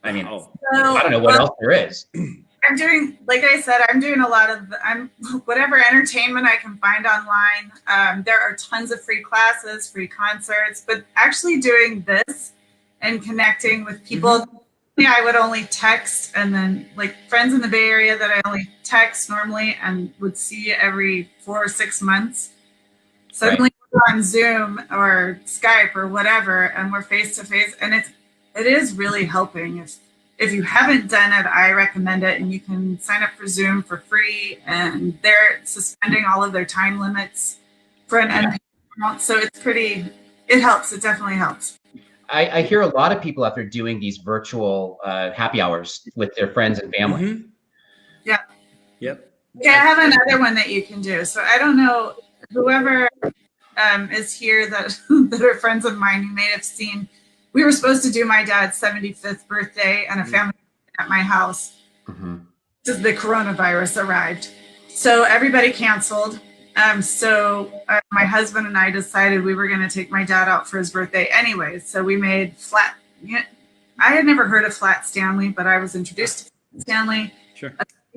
I mean, I don't know what else there is. I'm doing, like I said, I'm doing a lot of, whatever entertainment I can find online. There are tons of free classes, free concerts, but actually doing this and connecting with people. I would only text, and then like friends in the Bay Area that I only text normally and would see every 4 or 6 months. Suddenly we're on Zoom or Skype or whatever, and we're face to face, and it is really helping. If you haven't done it, I recommend it, and you can sign up for Zoom for free, and they're suspending all of their time limits for an unpaid amount. So it helps. It definitely helps. I hear a lot of people out there doing these virtual happy hours with their friends and family. Mm-hmm. Yeah. Yep. Okay, I have another one that you can do. So I don't know, whoever is here that are friends of mine, you may have seen, we were supposed to do my dad's 75th birthday and a family at my house. Just the coronavirus arrived. So everybody canceled. So my husband and I decided we were going to take my dad out for his birthday anyway. So we made I had never heard of Flat Stanley, but I was introduced to Stanley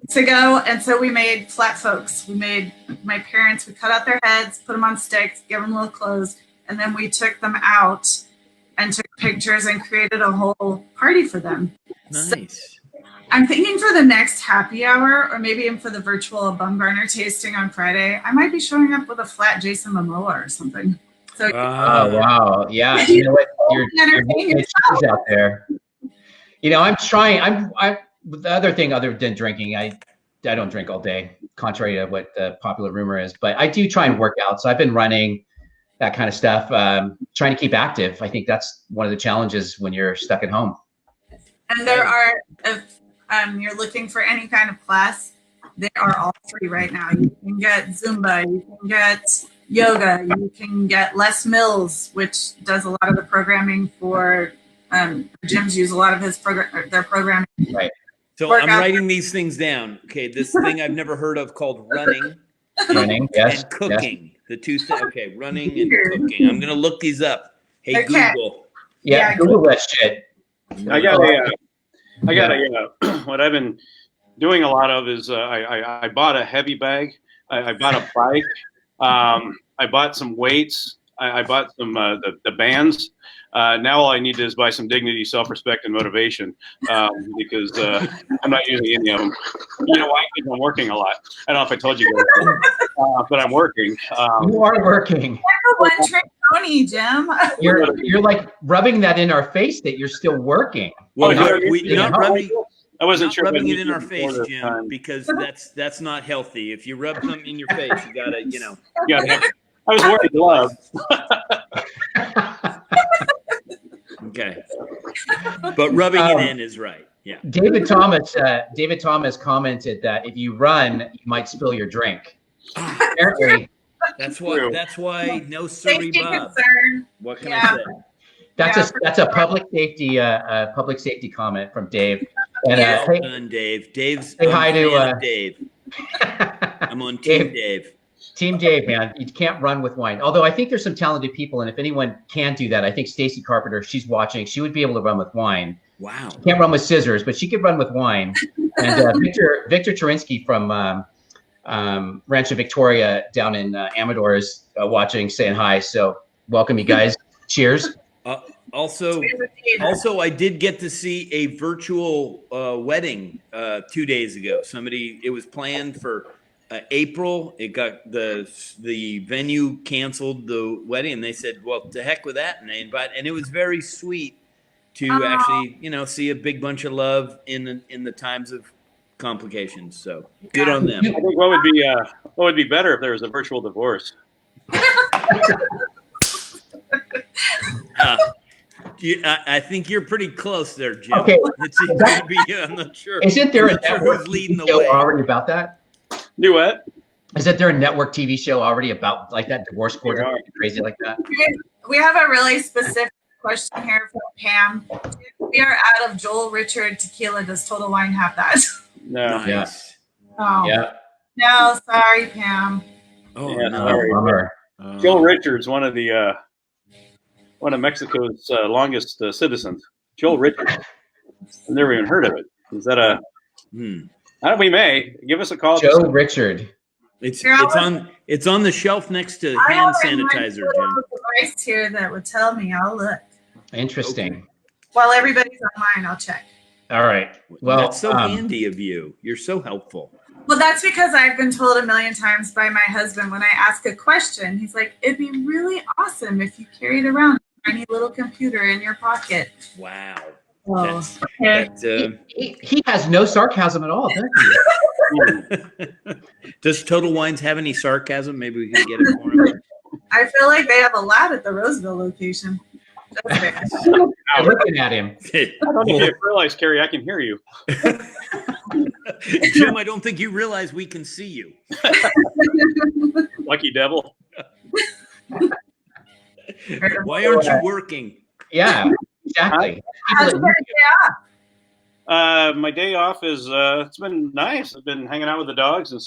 to go. And so we made flat folks. We made my parents, we cut out their heads, put them on sticks, give them little clothes. And then we took them out and took pictures and created a whole party for them. Nice. So I'm thinking for the next happy hour, or maybe even for the virtual Bumgarner tasting on Friday, I might be showing up with a flat Jason Momoa or something. So, oh, wow. Yeah. You know what? You're out there. You know, I'm trying. The other thing other than drinking, I don't drink all day, contrary to what the popular rumor is, but I do try and work out. So I've been running, that kind of stuff, trying to keep active. I think that's one of the challenges when you're stuck at home. And there are, if you're looking for any kind of class, they are all free right now. You can get Zumba, you can get yoga, you can get Les Mills, which does a lot of the programming for gyms use a lot of their programming. Right. So I'm writing these things down. Okay, this thing I've never heard of called running. Yes. And cooking. Yes. The two things. Okay, running and cooking. I'm going to look these up. Hey, okay. Google. Yeah, Google that shit. I got what I've been doing a lot of is I bought a heavy bag. I bought a bike. I bought some weights. I bought some the bands. Now all I need is buy some dignity, self-respect, and motivation because I'm not using any of them. You know why? Because I'm working a lot. I don't know if I told you guys, but I'm working. You are working. One trick pony, Jim. You're like rubbing that in our face that you're still working. Well, not rubbing. I wasn't sure. Rubbing it in our face, Jim, because that's not healthy. If you rub something in your face, you gotta, Yeah, I was wearing gloves. Okay, but rubbing it in is right. Yeah. David Thomas commented that if you run, you might spill your drink. Apparently, that's why no siree, Bob. What can I say? That's a public safety comment from Dave. And well done, Dave. Say hi to Dave. I'm on Team Dave. Team Dave, man. You can't run with wine. Although I think there's some talented people, and if anyone can do that, I think Stacy Carpenter, she's watching. She would be able to run with wine. Wow. She can't run with scissors, but she could run with wine. And Victor Terinsky from Rancho Victoria down in Amador is watching, saying hi. So welcome, you guys. Cheers. Also, I did get to see a virtual wedding 2 days ago. It was planned for April. It got the venue canceled the wedding, and they said, "Well, to heck with that," and they invite. And it was very sweet to actually, see a big bunch of love in the times of complications. So good on them. I think what would be better if there was a virtual divorce. I think you're pretty close there, Jim. Okay. I'm not sure. Isn't there a network leading the show way already about that? Do what? Isn't there a network TV show already about like that divorce court crazy like that? We have a really specific question here from Pam. We are out of Joel Richard tequila. Does Total Wine have that? No. Nice. Yes. Oh. Yeah. No, sorry, Pam. Oh, Yeah, no. sorry. Bummer. Joel Richards, one of Mexico's longest citizens. Joel Richards. I've never even heard of it. Is that a? We may give us a call. Joe Richard. It's on the shelf next to hand sanitizer, Jim. Device here that would tell me. I'll look. Interesting. Okay. While everybody's online, I'll check. All right. Well, that's so handy of you. You're so helpful. Well, that's because I've been told a million times by my husband when I ask a question, he's like, "It'd be really awesome if you carried around a tiny little computer in your pocket." Wow. Oh, he has no sarcasm at all, does he? Does Total Wines have any sarcasm? Maybe we can get it for him. I feel like they have a lot at the Roseville location. I'm looking at him. I don't even realize, Carrie, I can hear you. Jim, I don't think you realize we can see you. Lucky devil. Why aren't you working? Yeah, exactly. My day off is it's been nice. I've been hanging out with the dogs and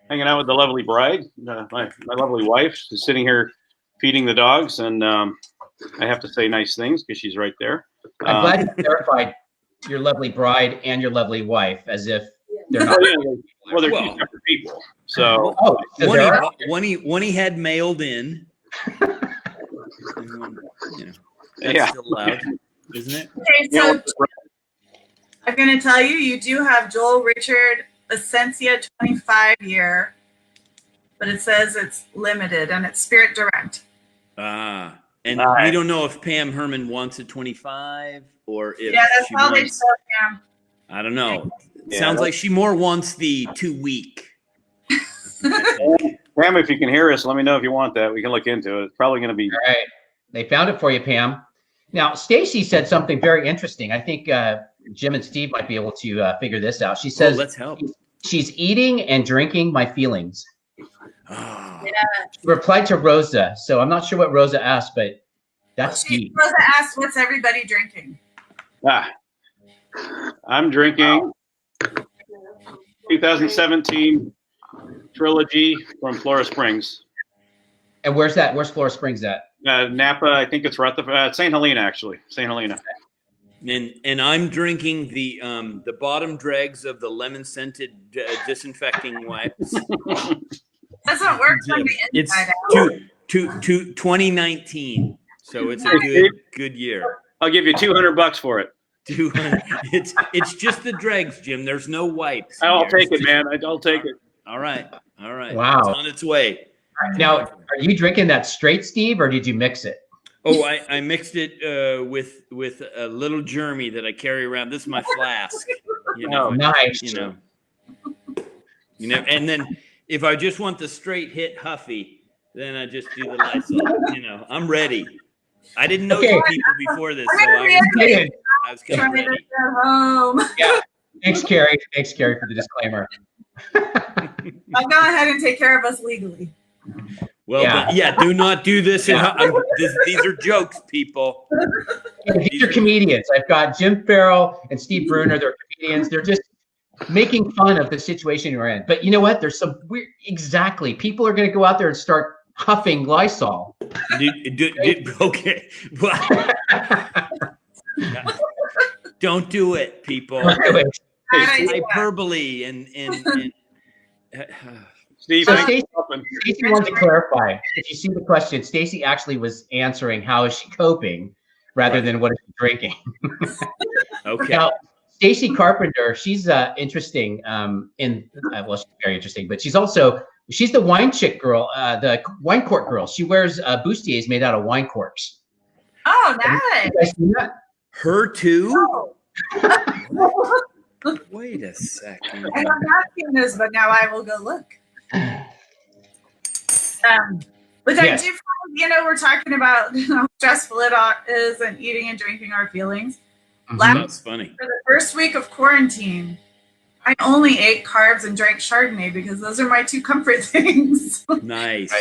hanging out with the lovely bride, my lovely wife. She's sitting here feeding the dogs, and I have to say nice things because she's right there. I'm glad you clarified your lovely bride and your lovely wife, as if they're not. Well, they're two separate people. So one he had mailed in. That's still loud, isn't it? Okay, so I'm going to tell you, you do have Joel Richard Essencia 25 year, but it says it's limited and it's Spirit Direct. And we don't know if Pam Herman wants a 25 or if that's she how they wants, sell Pam. I don't know. Sounds like she more wants the 2 week. Pam, if you can hear us, let me know if you want that. We can look into it. It's probably going to be. All right. They found it for you, Pam. Now, Stacy said something very interesting. I think Jim and Steve might be able to figure this out. She says, let's help. She's eating and drinking my feelings. Yeah. She replied to Rosa. So I'm not sure what Rosa asked, but that's deep. Rosa asked, what's everybody drinking? I'm drinking 2017 Trilogy from Florida Springs. And where's that? Where's Florida Springs at? Napa, I think it's Rutherford, St. Helena, actually. St. Helena. And I'm drinking the bottom dregs of the lemon scented disinfecting wipes. Doesn't work from the inside out. 2019. So it's a good year. I'll give you $200 for it. It's just the dregs, Jim. There's no wipes. I'll take it, man. I'll take it. All right. Wow. It's on its way. Now, are you drinking that straight, Steve, or did you mix it? Oh, I mixed it with a little Jeremy that I carry around. This is my flask. Nice. And then if I just want the straight hit Huffy, then I just do the Lysol. I'm ready. I didn't know you people before this, so I was kind of ready. Home. Yeah. Thanks, Carrie. Thanks, Carrie, for the disclaimer. I'll go ahead and take care of us legally. Well, do not do this. These are jokes, people. These are comedians. I've got Jim Farrell and Steve Bruner. They're comedians. They're just making fun of the situation you're in. But you know what? There's some weird. Exactly. People are going to go out there and start huffing Lysol. Okay. Well, don't do it, people. Hyperbole and Steve, so Stacey wanted to clarify. If you see the question, Stacey actually was answering how is she coping rather than what is she drinking. Okay. Now, Stacey Carpenter, she's interesting. She's very interesting, but she's the wine chick girl, the wine cork girl. She wears bustiers made out of wine corks. Oh, nice. You guys seen that? Her too? Oh. Wait a second. I have not seen this, but now I will go look. But I do find, we're talking about how stressful it is and eating and drinking our feelings. That's funny. For the first week of quarantine, I only ate carbs and drank Chardonnay because those are my two comfort things. Nice.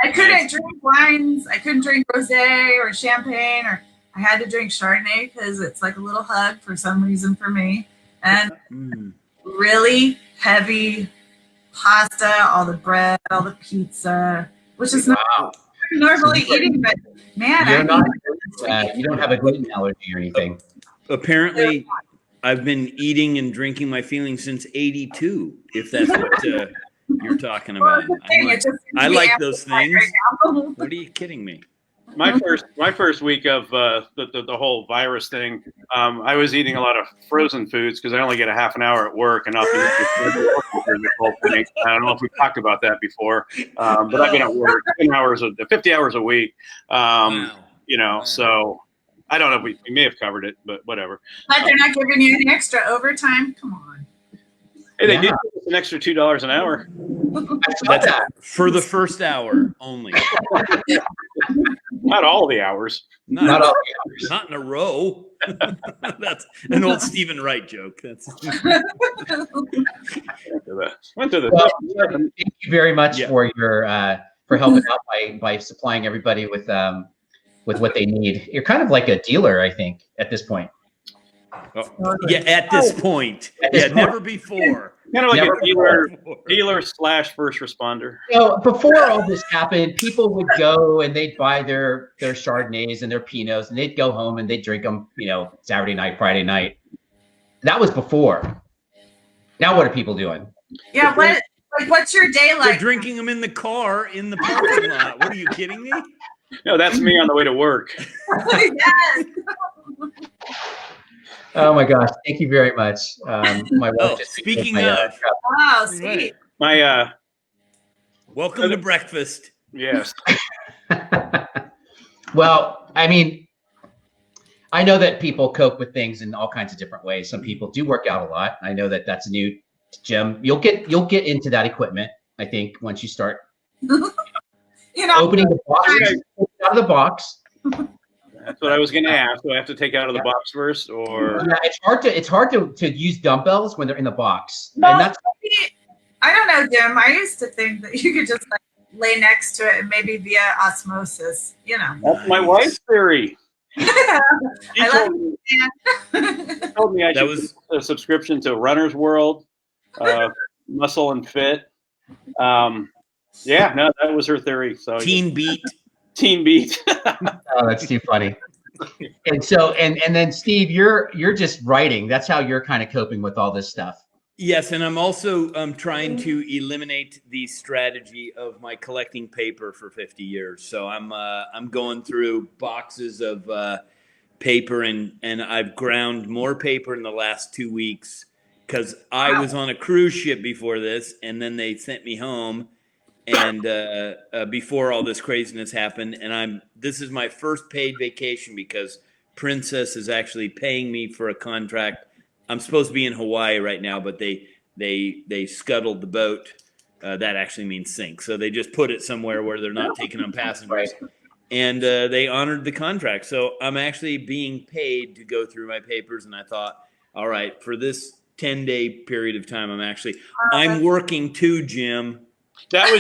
I couldn't drink wines. I couldn't drink rosé or champagne, or I had to drink Chardonnay because it's like a little hug for some reason for me. And really heavy pasta, all the bread, all the pizza, which is not normally eating, but man, you don't have a gluten allergy or anything. Apparently, I've been eating and drinking my feelings since '82. If that's what you're talking about, I like those things. What are you kidding me? My first week of the whole virus thing, I was eating a lot of frozen foods because I only get a half an hour at work and I'll be the whole thing. I don't know if we've talked about that before, but I've been at work 50 hours a week. So I don't know if we may have covered it, but whatever. But they're not giving you any extra overtime. Come on. Hey, they did give us an extra $2 an hour. That's for the first hour only. Not all the hours. Not all the hours. Not in a row. That's an old Stephen Wright joke. That's went to the. Well, thank you very much for your for helping out by supplying everybody with what they need. You're kind of like a dealer, I think, at this point. At this point. Never before. Kind of like a dealer / first responder. Before all this happened, people would go and they'd buy their Chardonnays and their Pinos, and they'd go home and they'd drink them, Saturday night, Friday night. That was before. Now what are people doing? Yeah, what's your day like? They're drinking them in the car in the parking lot. What are you kidding me? No, that's me on the way to work. Yes. Oh my gosh! Thank you very much. My wife just speaking of, wow, sweet. My welcome to breakfast. Yes. Well, I mean, I know that people cope with things in all kinds of different ways. Some people do work out a lot. I know that that's new to Jim. You'll get into that equipment, I think, once you start opening the box out of the box. That's what I was going to ask. Do I have to take out of the box first, or? Yeah, it's hard to use dumbbells when they're in the box. No, and that's. I don't know, Jim. I used to think that you could just lay next to it and maybe via osmosis. That's my wife's theory. She told me I should get a subscription to Runner's World, Muscle and Fit. That was her theory. So Teen Beat. Oh, that's too funny. And so, and then Steve, you're just writing. That's how you're kind of coping with all this stuff. Yes, and I'm also trying to eliminate the strategy of my collecting paper for 50 years. So I'm going through boxes of paper, and I've ground more paper in the last 2 weeks because I was on a cruise ship before this, and then they sent me home, and before all this craziness happened, and this is my first paid vacation because Princess is actually paying me for a contract. I'm supposed to be in Hawaii right now, but they scuttled the boat. That actually means sink. So they just put it somewhere where they're not taking on passengers. Right. And they honored the contract. So I'm actually being paid to go through my papers. And I thought, all right, for this 10-day period of time, I'm working too, Jim. That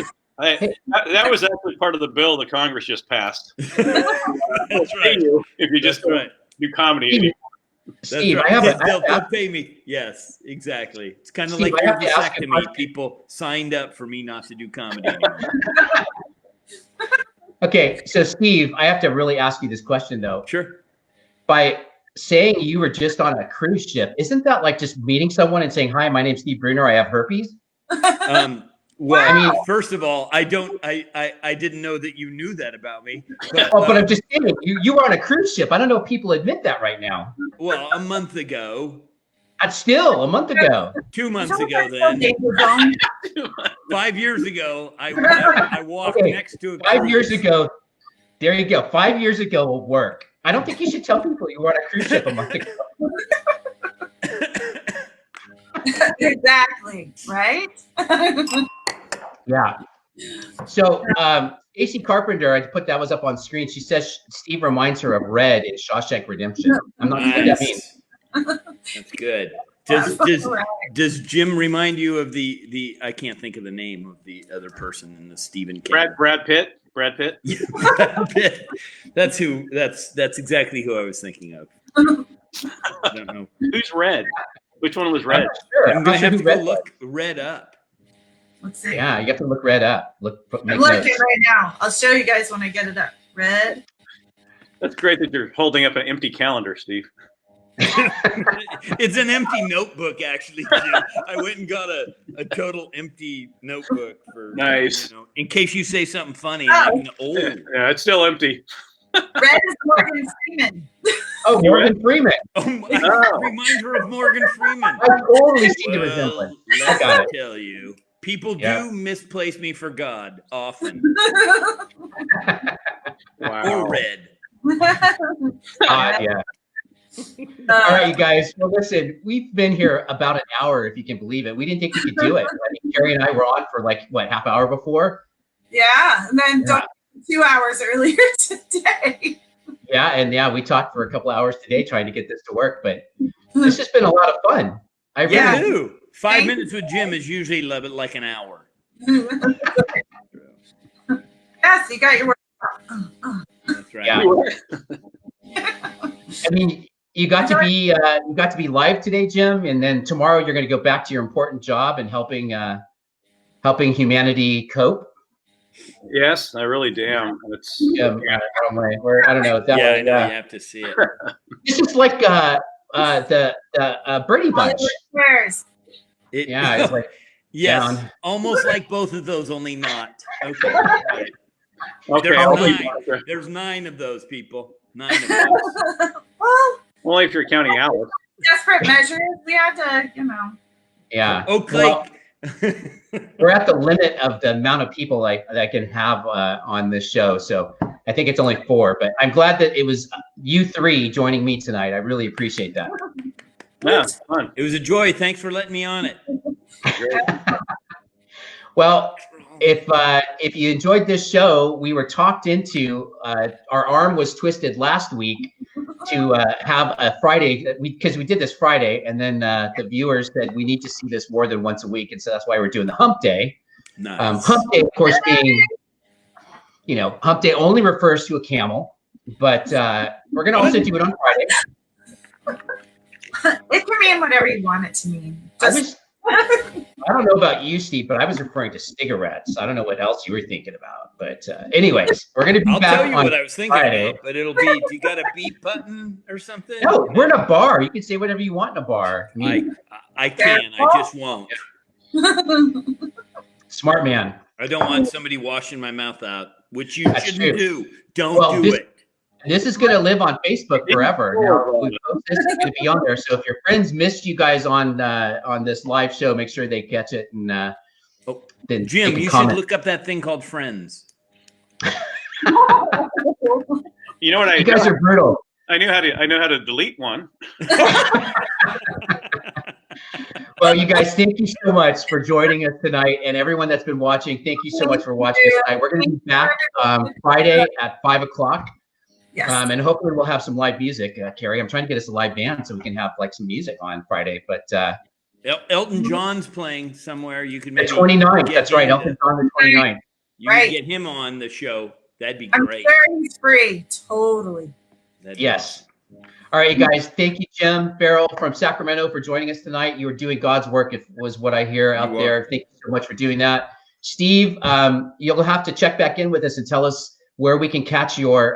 was actually part of the bill that Congress just passed. That's right. If you just do comedy anymore. Steve, right. They'll pay me. Yes, exactly. It's kind of like your vasectomy. People signed up for me not to do comedy anymore. Okay, so Steve, I have to really ask you this question though. Sure. By saying you were just on a cruise ship, isn't that like just meeting someone and saying, "Hi, my name's Steve Bruner. I have herpes"? Well, I mean, first of all, I didn't know that you knew that about me. But I'm just saying, you were on a cruise ship. I don't know if people admit that right now. Well, a month ago. Still a month ago. 2 months ago, then. 5 years ago, I walked next to a cruise. 5 years ago. There you go. 5 years ago will work. I don't think you should tell people you were on a cruise ship a month ago. Exactly. Right? Yeah. So AC Carpenter, I put that was up on screen. She says Steve reminds her of Red in Shawshank Redemption. I'm not sure what that means. That's good. Does Jim remind you of the I can't think of the name of the other person in the Stephen King? Brad Pitt. Brad Pitt. Brad Pitt. That's exactly who I was thinking of. I don't know. Who's Red? Which one was Red? I'm gonna have to go look Red up. Let's see. Yeah, you have to look Red up. I'm looking right now. I'll show you guys when I get it up. Red. That's great that you're holding up an empty calendar, Steve. It's an empty notebook, actually, Jim. I went and got a total empty notebook for nice. In case you say something funny. Yeah, it's still empty. Red is Morgan Freeman. Oh, Morgan Freeman. I remind her of Morgan Freeman. I totally see the resemblance. Let me tell you, people do misplace me for God often. Wow. Or Red. Yeah. All right, you guys. Well, listen, we've been here about an hour, if you can believe it. We didn't think we could do it. I mean, Carrie and I were on for half hour before. Yeah, and then 2 hours earlier today. Yeah, and we talked for a couple hours today trying to get this to work, but this has been a lot of fun. I really do. 5 minutes with Jim is usually like an hour. Yes, you got your work. That's right. Yeah. I mean, you got to be live today, Jim, and then tomorrow you're going to go back to your important job and helping humanity cope. Yes, I really am. It's I don't know. I know you have to see it. This is like the Birdie Bunch. It's like yes, almost like both of those, only not. Okay. Right. Okay. There's 9 of those people. 9 of those. Only if you're counting hours. Desperate measures. We had to, Yeah. Okay. Well, we're at the limit of the amount of people that I can have on this show. So I think it's only 4, but I'm glad that it was you 3 joining me tonight. I really appreciate that. Yeah, it's fun. It was a joy. Thanks for letting me on it. Well, if you enjoyed this show, we were talked into, our arm was twisted last week to have a Friday, because we did this Friday, and then the viewers said we need to see this more than once a week, and so that's why we're doing the Hump Day. Nice. Hump Day, of course, being, Hump Day only refers to a camel, but we're going to also do it on Friday. It can mean whatever you want it to mean. I I don't know about you, Steve, but I was referring to cigarettes. I don't know what else you were thinking about. But anyways, we're going to be I'll back tell you on what I was thinking Friday. about, but it'll be, do you got a beep button or something? No, we're in a bar. You can say whatever you want in a bar. I can. I just won't. Smart man. I don't want somebody washing my mouth out, which you That's shouldn't true. do. Don't do it. This is going to live on Facebook forever. Now, we post this is going to be on there. So if your friends missed you guys on this live show, make sure they catch it. And then Jim, you should look up that thing called Friends. You know what? You guys are brutal. I know how to delete one. Well, you guys, thank you so much for joining us tonight, and everyone that's been watching, thank you so much for watching us tonight. We're going to be back Friday at 5:00. Yes. And hopefully we'll have some live music, Carrie. I'm trying to get us a live band so we can have like some music on Friday. But Elton John's playing somewhere. You can maybe the 29th. That's right. Elton John the 29th. You can get him on the show. That'd be great. I'm sure he's free. Totally. Yes. All right, you guys. Thank you, Jim Farrell from Sacramento, for joining us tonight. You were doing God's work, if was what I hear out there. Thank you so much for doing that. Steve, you'll have to check back in with us and tell us where we can catch your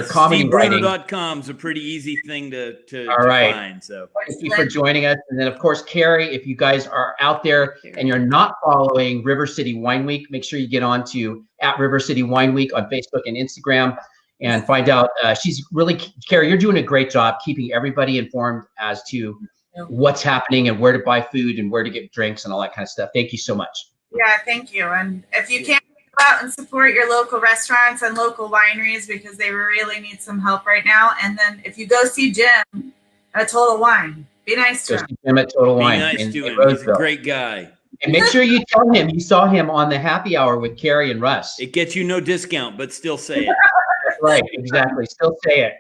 comedy writing. SteveBruner.com is a pretty easy thing to right. find. So thank you for joining us. And then, of course, Carrie, if you guys are out there and you're not following River City Wine Week, make sure you get on to @River City Wine Week on Facebook and Instagram and find out. Carrie, you're doing a great job keeping everybody informed as to what's happening and where to buy food and where to get drinks and all that kind of stuff. Thank you so much. Yeah, thank you. And if you can't go out and support your local restaurants and local wineries because they really need some help right now. And then if you go see Jim at Total Wine, be nice to him. Jim at Total Wine. Be nice to him. He's a great guy. And make sure you tell him you saw him on the happy hour with Carrie and Russ. It gets you no discount, but still say it. That's right, exactly. Still say it.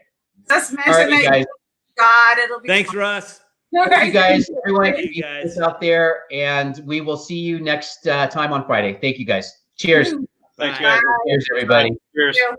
Just mention All right, guys. God, it'll be Thanks, fun. Russ. Thank you guys, everyone Thank you guys. out there, and we will see you next time on Friday. Thank you guys. Cheers. Thanks, guys. Cheers, everybody. Cheers. Thank you.